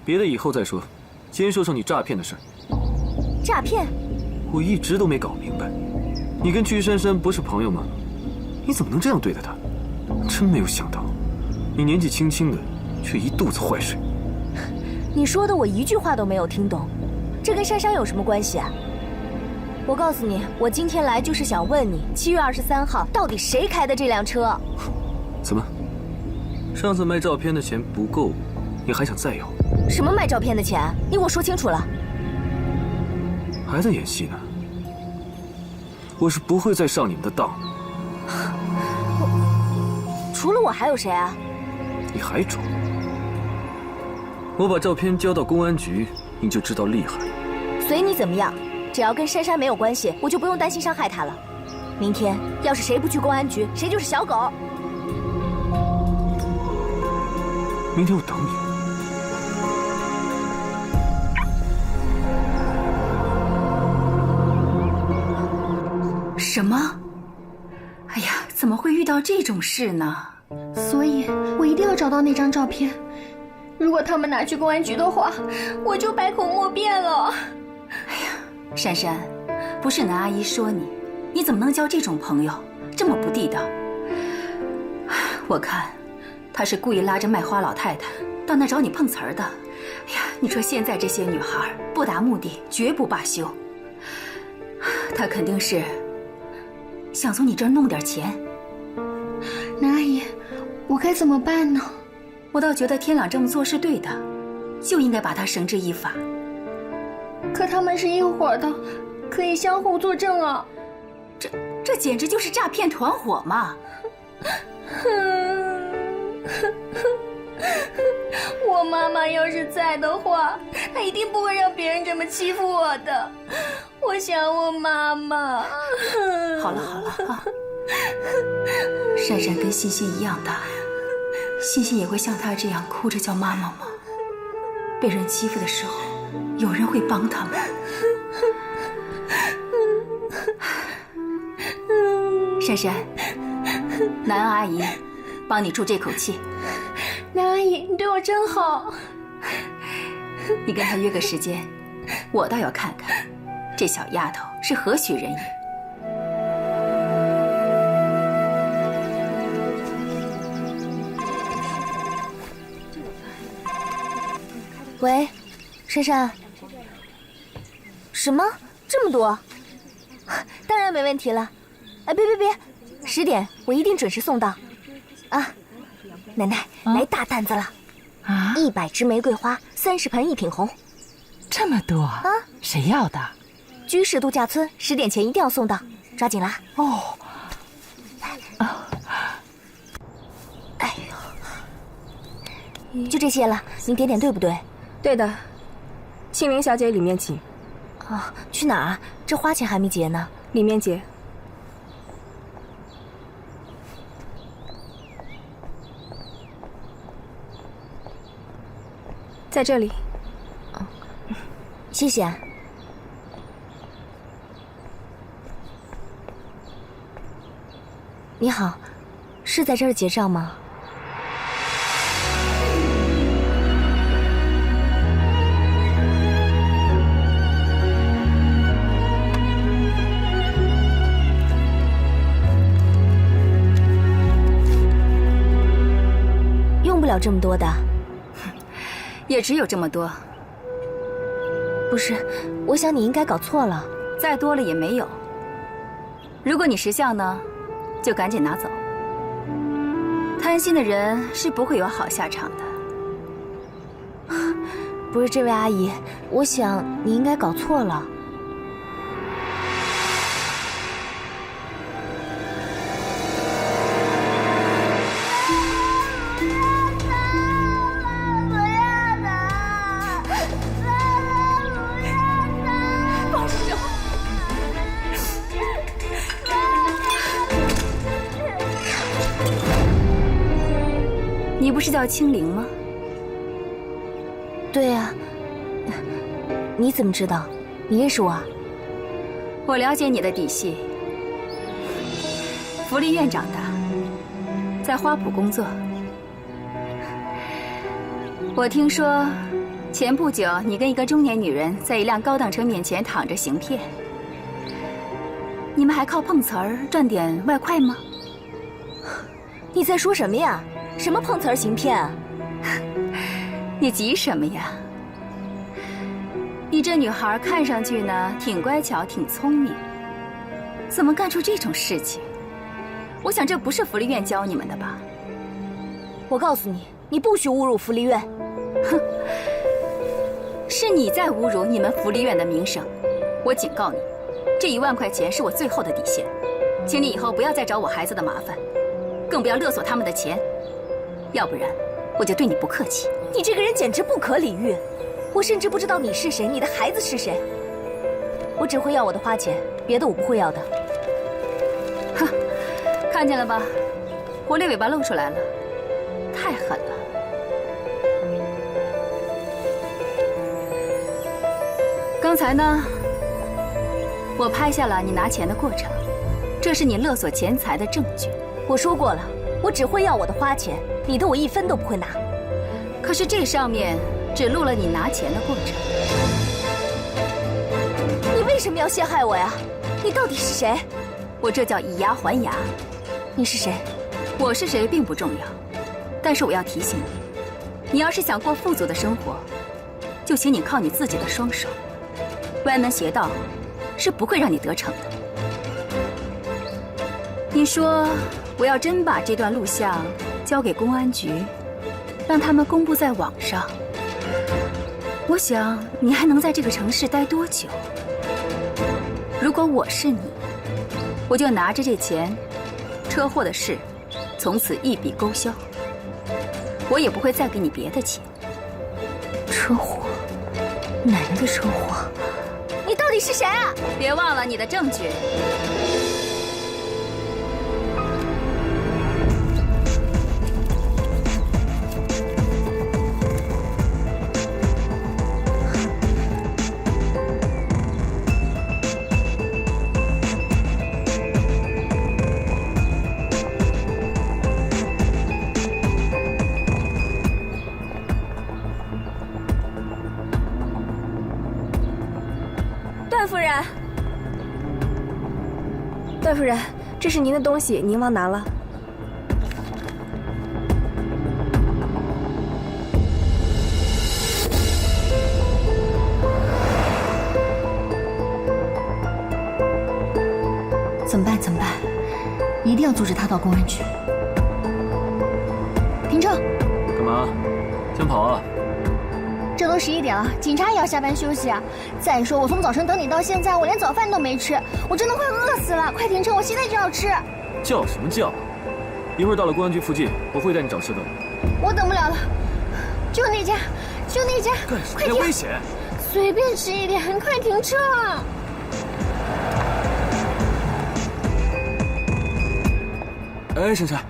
别的以后再说，先说说你诈骗的事儿。诈骗？我一直都没搞明白，你跟曲珊珊不是朋友吗？你怎么能这样对待她？真没有想到，你年纪轻轻的，却一肚子坏水。你说的我一句话都没有听懂，这跟珊珊有什么关系啊？我告诉你，我今天来就是想问你，7月23号到底谁开的这辆车？怎么？上次卖照片的钱不够，你还想再要？什么卖照片的钱？你给我说清楚了。还在演戏呢？我是不会再上你们的当的。除了我还有谁啊？你还装？我把照片交到公安局，你就知道厉害。随你怎么样。只要跟珊珊没有关系，我就不用担心伤害她了。明天要是谁不去公安局，谁就是小狗。明天我等你。什么？哎呀，怎么会遇到这种事呢？所以我一定要找到那张照片。如果他们拿去公安局的话，我就百口莫辩了。珊珊，不是南阿姨说你，你怎么能交这种朋友，这么不地道？我看，她是故意拉着卖花老太太到那找你碰瓷儿的。哎呀，你说现在这些女孩不达目的绝不罢休，她肯定是想从你这儿弄点钱。南阿姨，我该怎么办呢？我倒觉得天朗这么做是对的，就应该把他绳之以法。可他们是一伙的，可以相互作证啊！这简直就是诈骗团伙嘛！我妈妈要是在的话，她一定不会让别人这么欺负我的。我想我妈妈。好了啊，珊珊跟欣欣一样大，欣欣也会像她这样哭着叫妈妈吗？被人欺负的时候，有人会帮他们。珊珊，南阿姨帮你出这口气。南阿姨，你对我真好。你跟她约个时间，我倒要看看这小丫头是何许人也。喂，珊珊。什么？这么多？当然没问题了。哎，别，10点我一定准时送到。啊，奶奶，来大担子了。啊，100支玫瑰花，30盆一品红。这么多啊？谁要的？居士度假村10点前一定要送到，抓紧啦。哦。哎呦，就这些了，您点对不对？对的，庆龄小姐里面请。啊，去哪儿啊？这花钱还没结呢。里面结。在这里。谢谢。你好，是在这儿结账吗？用不了这么多的。也只有这么多。不是，我想你应该搞错了。再多了也没有。如果你识相呢，就赶紧拿走。贪心的人是不会有好下场的。不是，这位阿姨，我想你应该搞错了。你不是叫青灵吗？对呀。你怎么知道？你认识我啊？我了解你的底细。福利院长大，在花圃工作。我听说，前不久你跟一个中年女人在一辆高档车面前躺着行骗。你们还靠碰瓷儿赚点外快吗？你在说什么呀？什么碰瓷儿行骗啊？你急什么呀？你这女孩看上去呢，挺乖巧，挺聪明，怎么干出这种事情？我想这不是福利院教你们的吧？我告诉你，你不许侮辱福利院。哼，是你在侮辱你们福利院的名声。我警告你，这1万块钱是我最后的底线，请你以后不要再找我孩子的麻烦，更不要勒索他们的钱，要不然我就对你不客气。你这个人简直不可理喻。我甚至不知道你是谁，你的孩子是谁。我只会要我的花钱，别的我不会要的。哼，看见了吧，狐狸尾巴露出来了，太狠了。刚才呢，我拍下了你拿钱的过程，这是你勒索钱财的证据。我说过了，我只会要我的花钱，你的我1分都不会拿。可是这上面只录了你拿钱的过程。你为什么要陷害我呀？你到底是谁？我这叫以牙还牙。你是谁？我是谁并不重要，但是我要提醒你，你要是想过富足的生活，就请你靠你自己的双手，歪门邪道是不会让你得逞的。你说我要真把这段录像交给公安局，让他们公布在网上，我想你还能在这个城市待多久？如果我是你，我就拿着这钱，车祸的事从此一笔勾销，我也不会再给你别的钱。车祸？哪人的车祸？你到底是谁啊？别忘了你的证据。段夫人，这是您的东西，您忘拿了。怎么办？怎么办？一定要阻止他到公安局。停车！干嘛？想跑啊？这都11点了，警察也要下班休息啊。再说我从早晨等你到现在，我连早饭都没吃，我真的快饿死了。快停车，我现在就要吃。叫什么叫？一会儿到了公安局附近，我会带你找吃的。我等不了了，就那家，就那家。干什么呀？危险！随便吃一点，快停车啊！哎，珊珊，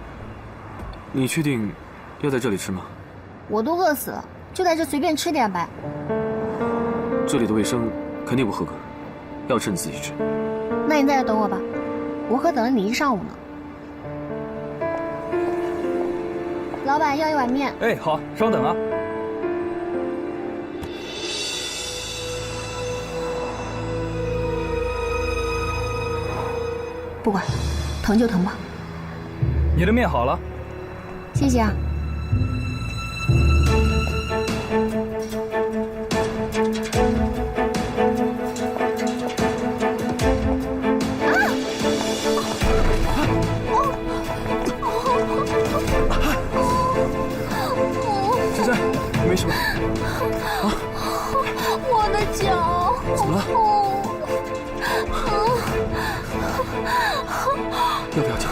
你确定要在这里吃吗？我都饿死了，就在这随便吃点呗。这里的卫生肯定不合格，要吃你自己吃。那你在这等我吧，我可等了你1上午呢。老板要一碗面。哎，好，稍等啊。不管，疼就疼吧。你的面好了。谢谢啊。没事吧？啊！我的脚怎么了？要不要紧？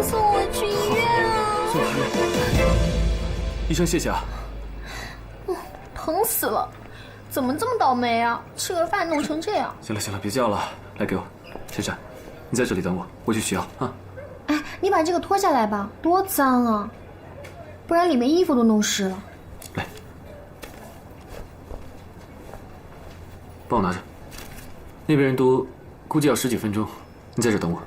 送我去医院啊！送你去医院。医生，谢谢啊。疼死了！怎么这么倒霉啊？吃个饭弄成这样。行了行了，别叫了，来给我。珊珊，你在这里等我，我去取药啊。哎，你把这个脱下来吧，多脏啊！不然里面衣服都弄湿了。来，帮我拿着。那边人多，估计要10几分钟，你在这等我。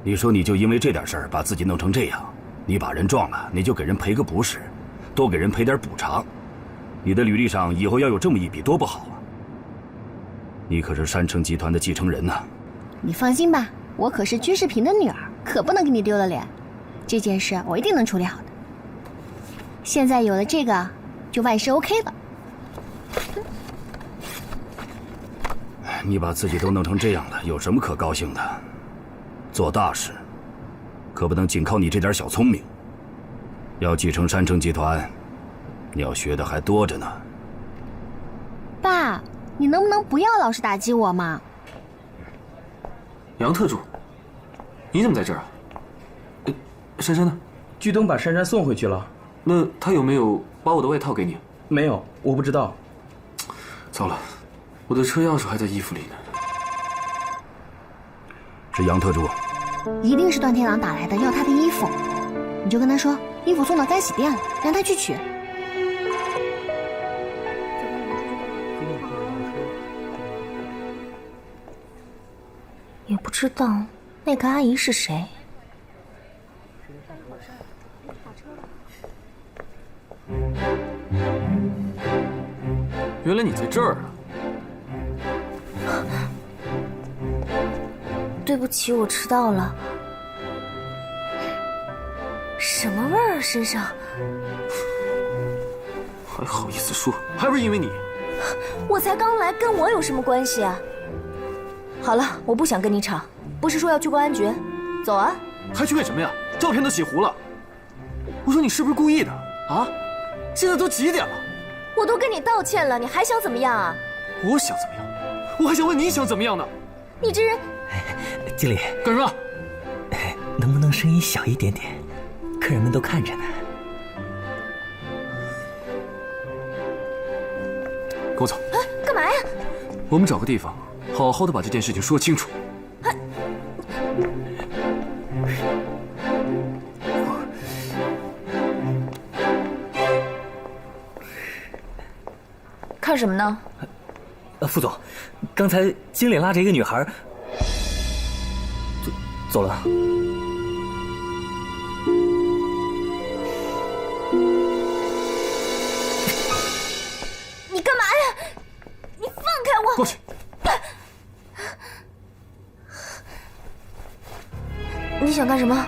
你说你就因为这点事儿把自己弄成这样，你把人撞了，你就给人赔个不是，多给人赔点补偿。你的履历上以后要有这么一笔多不好啊！你可是山城集团的继承人呐。你放心吧，我可是居士平的女儿，可不能给你丢了脸。这件事我一定能处理好的。现在有了这个，就万事 OK 了。你把自己都弄成这样了，有什么可高兴的？做大事，可不能仅靠你这点小聪明。要继承山城集团，你要学的还多着呢。爸，你能不能不要老是打击我嘛？杨特助，你怎么在这儿啊？珊珊呢？巨东把珊珊送回去了。那他有没有把我的外套给你？没有，我不知道。糟了，我的车钥匙还在衣服里呢。是杨特助。一定是段天狼打来的，要他的衣服。你就跟他说，衣服送到干洗店了，让他去取。也不知道那个阿姨是谁。原来你在这儿啊！对不起，我迟到了。什么味儿啊，身上？还好意思说？还不是因为你？我才刚来，跟我有什么关系啊？好了，我不想跟你吵。不是说要去公安局？走啊！还去干什么呀？照片都洗糊了。我说你是不是故意的啊？现在都几点了？我都跟你道歉了，你还想怎么样啊？我想怎么样？我还想问你想怎么样呢？你这人……经理，干什么？能不能声音小一点点？客人们都看着呢。跟我走。干嘛呀？我们找个地方，好好的把这件事情说清楚。看什么呢？副总，刚才经理拉着一个女孩走了。你干嘛呀？你放开我！过去。你想干什么？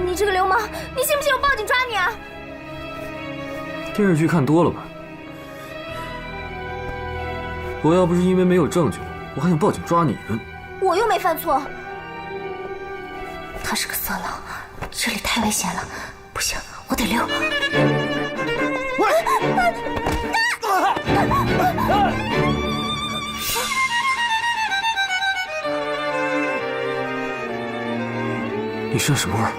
你这个流氓！你信不信我报警抓你啊？电视剧看多了吧？我要不是因为没有证据，我还想报警抓你呢。我又没犯错。他是个色狼，这里太危险了，不行，我得溜。你身上什么味儿？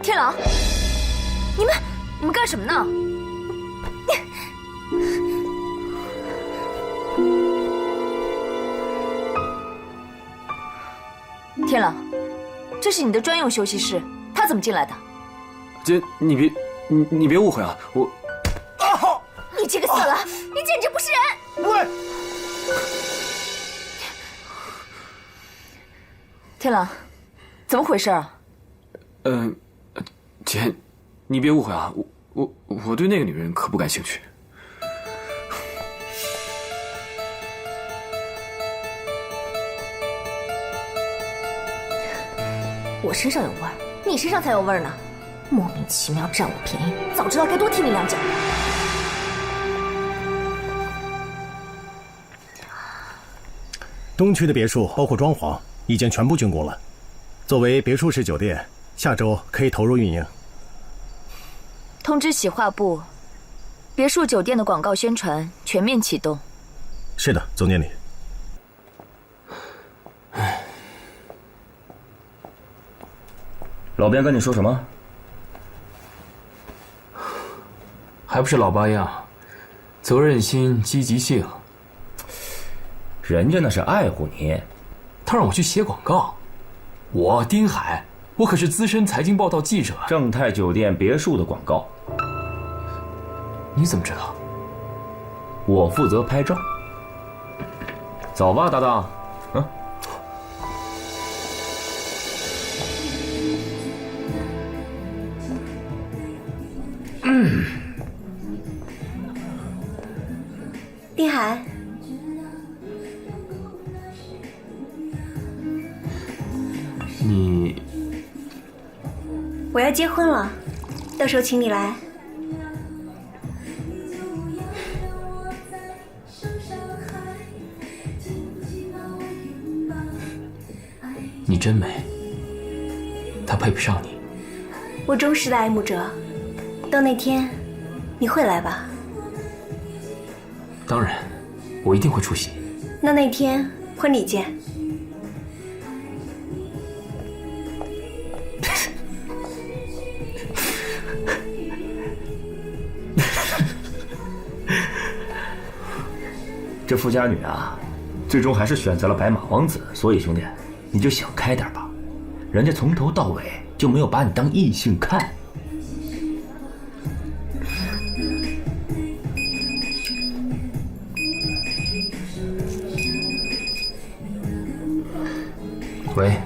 天狼，你们干什么呢？天狼，这是你的专用休息室，他怎么进来的？姐，你别误会啊，我……你这个色狼，你简直不是人！喂，天狼，怎么回事啊？姐，你别误会啊，我对那个女人可不感兴趣。我身上有味儿，你身上才有味儿呢！莫名其妙占我便宜，早知道该多听你两讲。东区的别墅包括装潢已经全部竣工了，作为别墅式酒店，下周可以投入运营。通知企划部，别墅酒店的广告宣传全面启动。是的，总经理。老边跟你说什么？还不是老八样，责任心、积极性。人家那是爱护你，他让我去写广告。我丁海，我可是资深财经报道记者。正泰酒店别墅的广告，你怎么知道？我负责拍照。走吧，搭档。丁海，你，我要结婚了，到时候请你来。你真美，他配不上你。我忠实的爱慕者，到那天，你会来吧？当然，我一定会出席。那天婚礼见。这富家女啊，最终还是选择了白马王子，所以兄弟，你就想开点吧，人家从头到尾就没有把你当异性看。喂，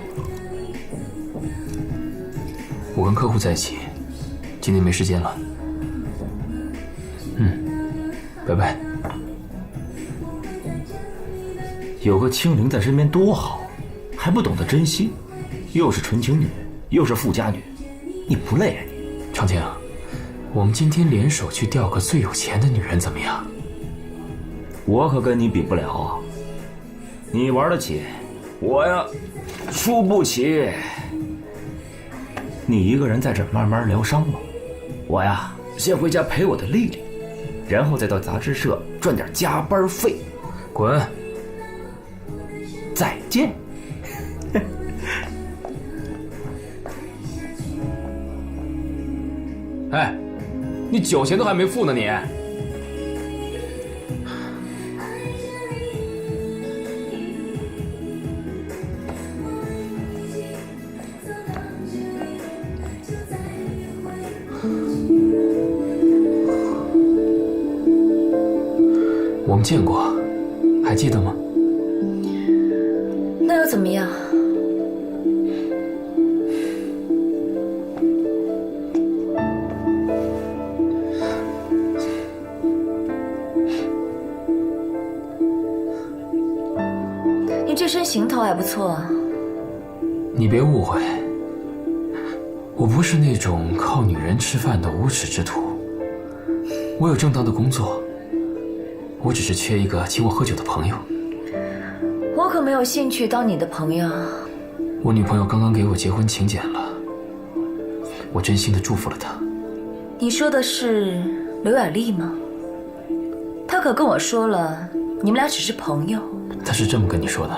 我跟客户在一起，今天没时间了。拜拜。有个青灵在身边多好，还不懂得珍惜，又是纯情女，又是富家女，你不累啊你？长青，我们今天联手去钓个最有钱的女人怎么样？我可跟你比不了，你玩得起，我呀输不起。你一个人在这慢慢疗伤吧，我呀先回家陪我的丽丽，然后再到杂志社赚点加班费。滚！再见。哎，你酒钱都还没付呢，你。我们见过，还记得吗？那又怎么样？你这身行头还不错啊。你别误会，我不是那种靠女人吃饭的无耻之徒。我有正当的工作，我只是缺一个请我喝酒的朋友。我可没有兴趣当你的朋友。我女朋友刚刚给我结婚请柬了，我真心的祝福了她。你说的是刘雅丽吗？她可跟我说了，你们俩只是朋友。她是这么跟你说的。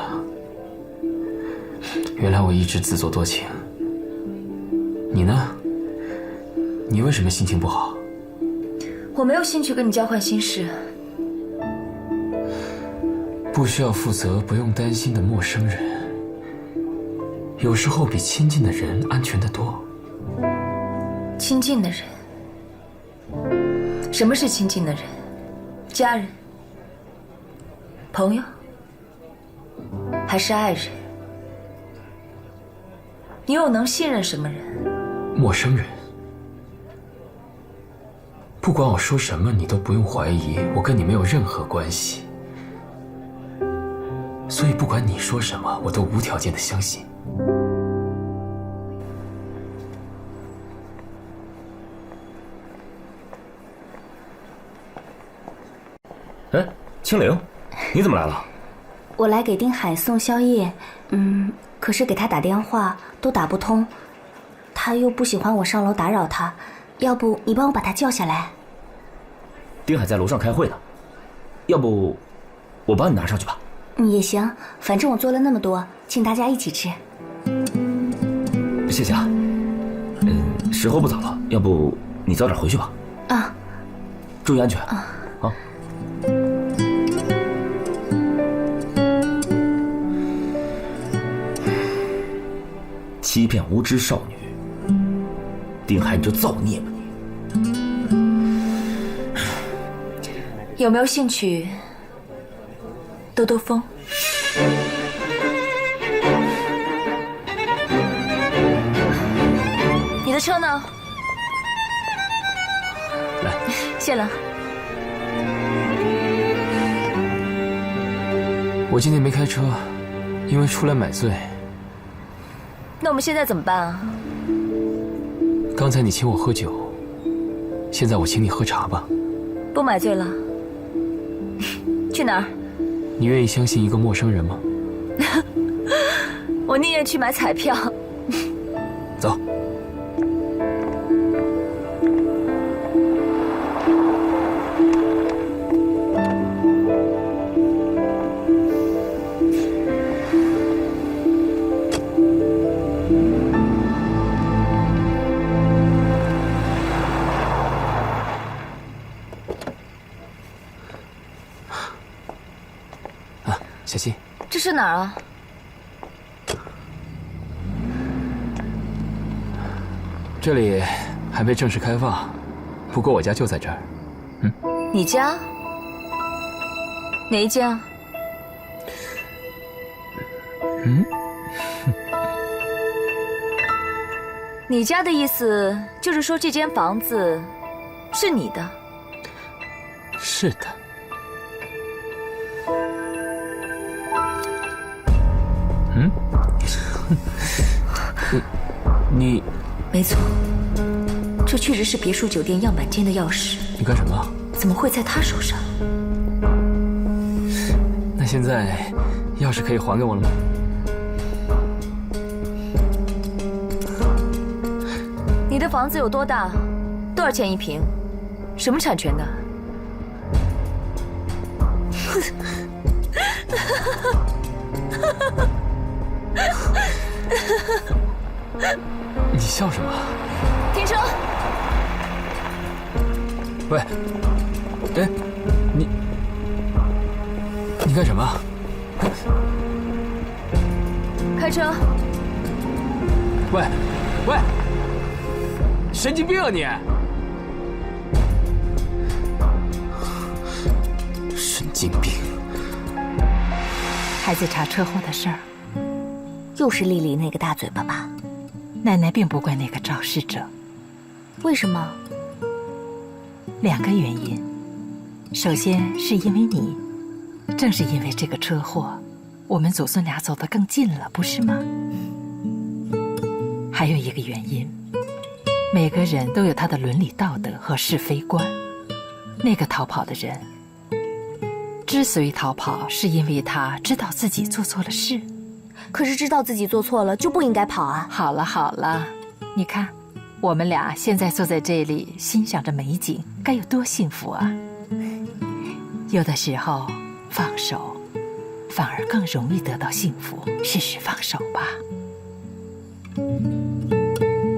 原来我一直自作多情。你呢？你为什么心情不好？我没有兴趣跟你交换心事。不需要负责、不用担心的陌生人，有时候比亲近的人安全得多。亲近的人？什么是亲近的人？家人、朋友，还是爱人？你又能信任什么人？陌生人。不管我说什么，你都不用怀疑，我跟你没有任何关系。所以不管你说什么，我都无条件的相信。哎，青灵，你怎么来了？我来给丁海送宵夜，可是给他打电话都打不通，他又不喜欢我上楼打扰他，要不你帮我把他叫下来？丁海在楼上开会呢，要不我帮你拿上去吧？也行，反正我做了那么多，请大家一起吃。谢谢啊。时候不早了，要不你早点回去吧。啊，注意安全啊。好。欺骗无知少女，丁海，你就造孽吧你！有没有兴趣兜兜风？你的车呢？来，谢了。我今天没开车，因为出来买醉。那我们现在怎么办啊？刚才你请我喝酒，现在我请你喝茶吧。不买醉了。去哪儿？你愿意相信一个陌生人吗？我宁愿去买彩票。走。小溪，这是哪儿啊？这里还没正式开放，不过我家就在这儿。你家？哪一间啊？你家的意思就是说这间房子是你的？是的。你没错，这确实是别墅酒店样板间的钥匙。你干什么？怎么会在他手上？那现在钥匙可以还给我了吗？你的房子有多大？多少钱一平？什么产权的？你笑什么？停车！喂，哎，你干什么？开车！喂，神经病啊你！神经病！孩子查车祸的事儿，又是丽丽那个大嘴巴吧？奶奶并不怪那个肇事者。为什么？2个原因。首先是因为你，正是因为这个车祸，我们祖孙俩走得更近了，不是吗？还有一个原因，每个人都有他的伦理道德和是非观。那个逃跑的人，之所以逃跑，是因为他知道自己做错了事。可是知道自己做错了就不应该跑啊！好了，你看，我们俩现在坐在这里，欣赏着美景，该有多幸福啊！有的时候，放手，反而更容易得到幸福。试试放手吧。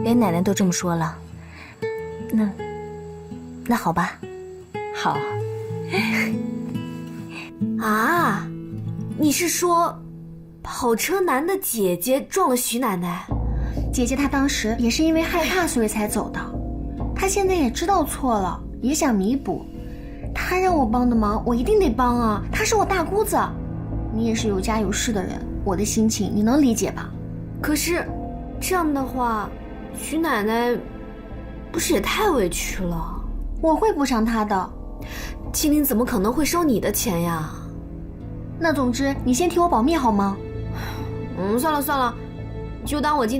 连奶奶都这么说了，那好吧。好。啊，你是说？跑车男的姐姐撞了徐奶奶，姐姐她当时也是因为害怕，所以才走的。她现在也知道错了，也想弥补。她让我帮的忙，我一定得帮啊！她是我大姑子，你也是有家有室的人，我的心情你能理解吧？可是，这样的话，徐奶奶不是也太委屈了？我会补偿她的。青林怎么可能会收你的钱呀？那总之，你先替我保密好吗？算了，就当我今天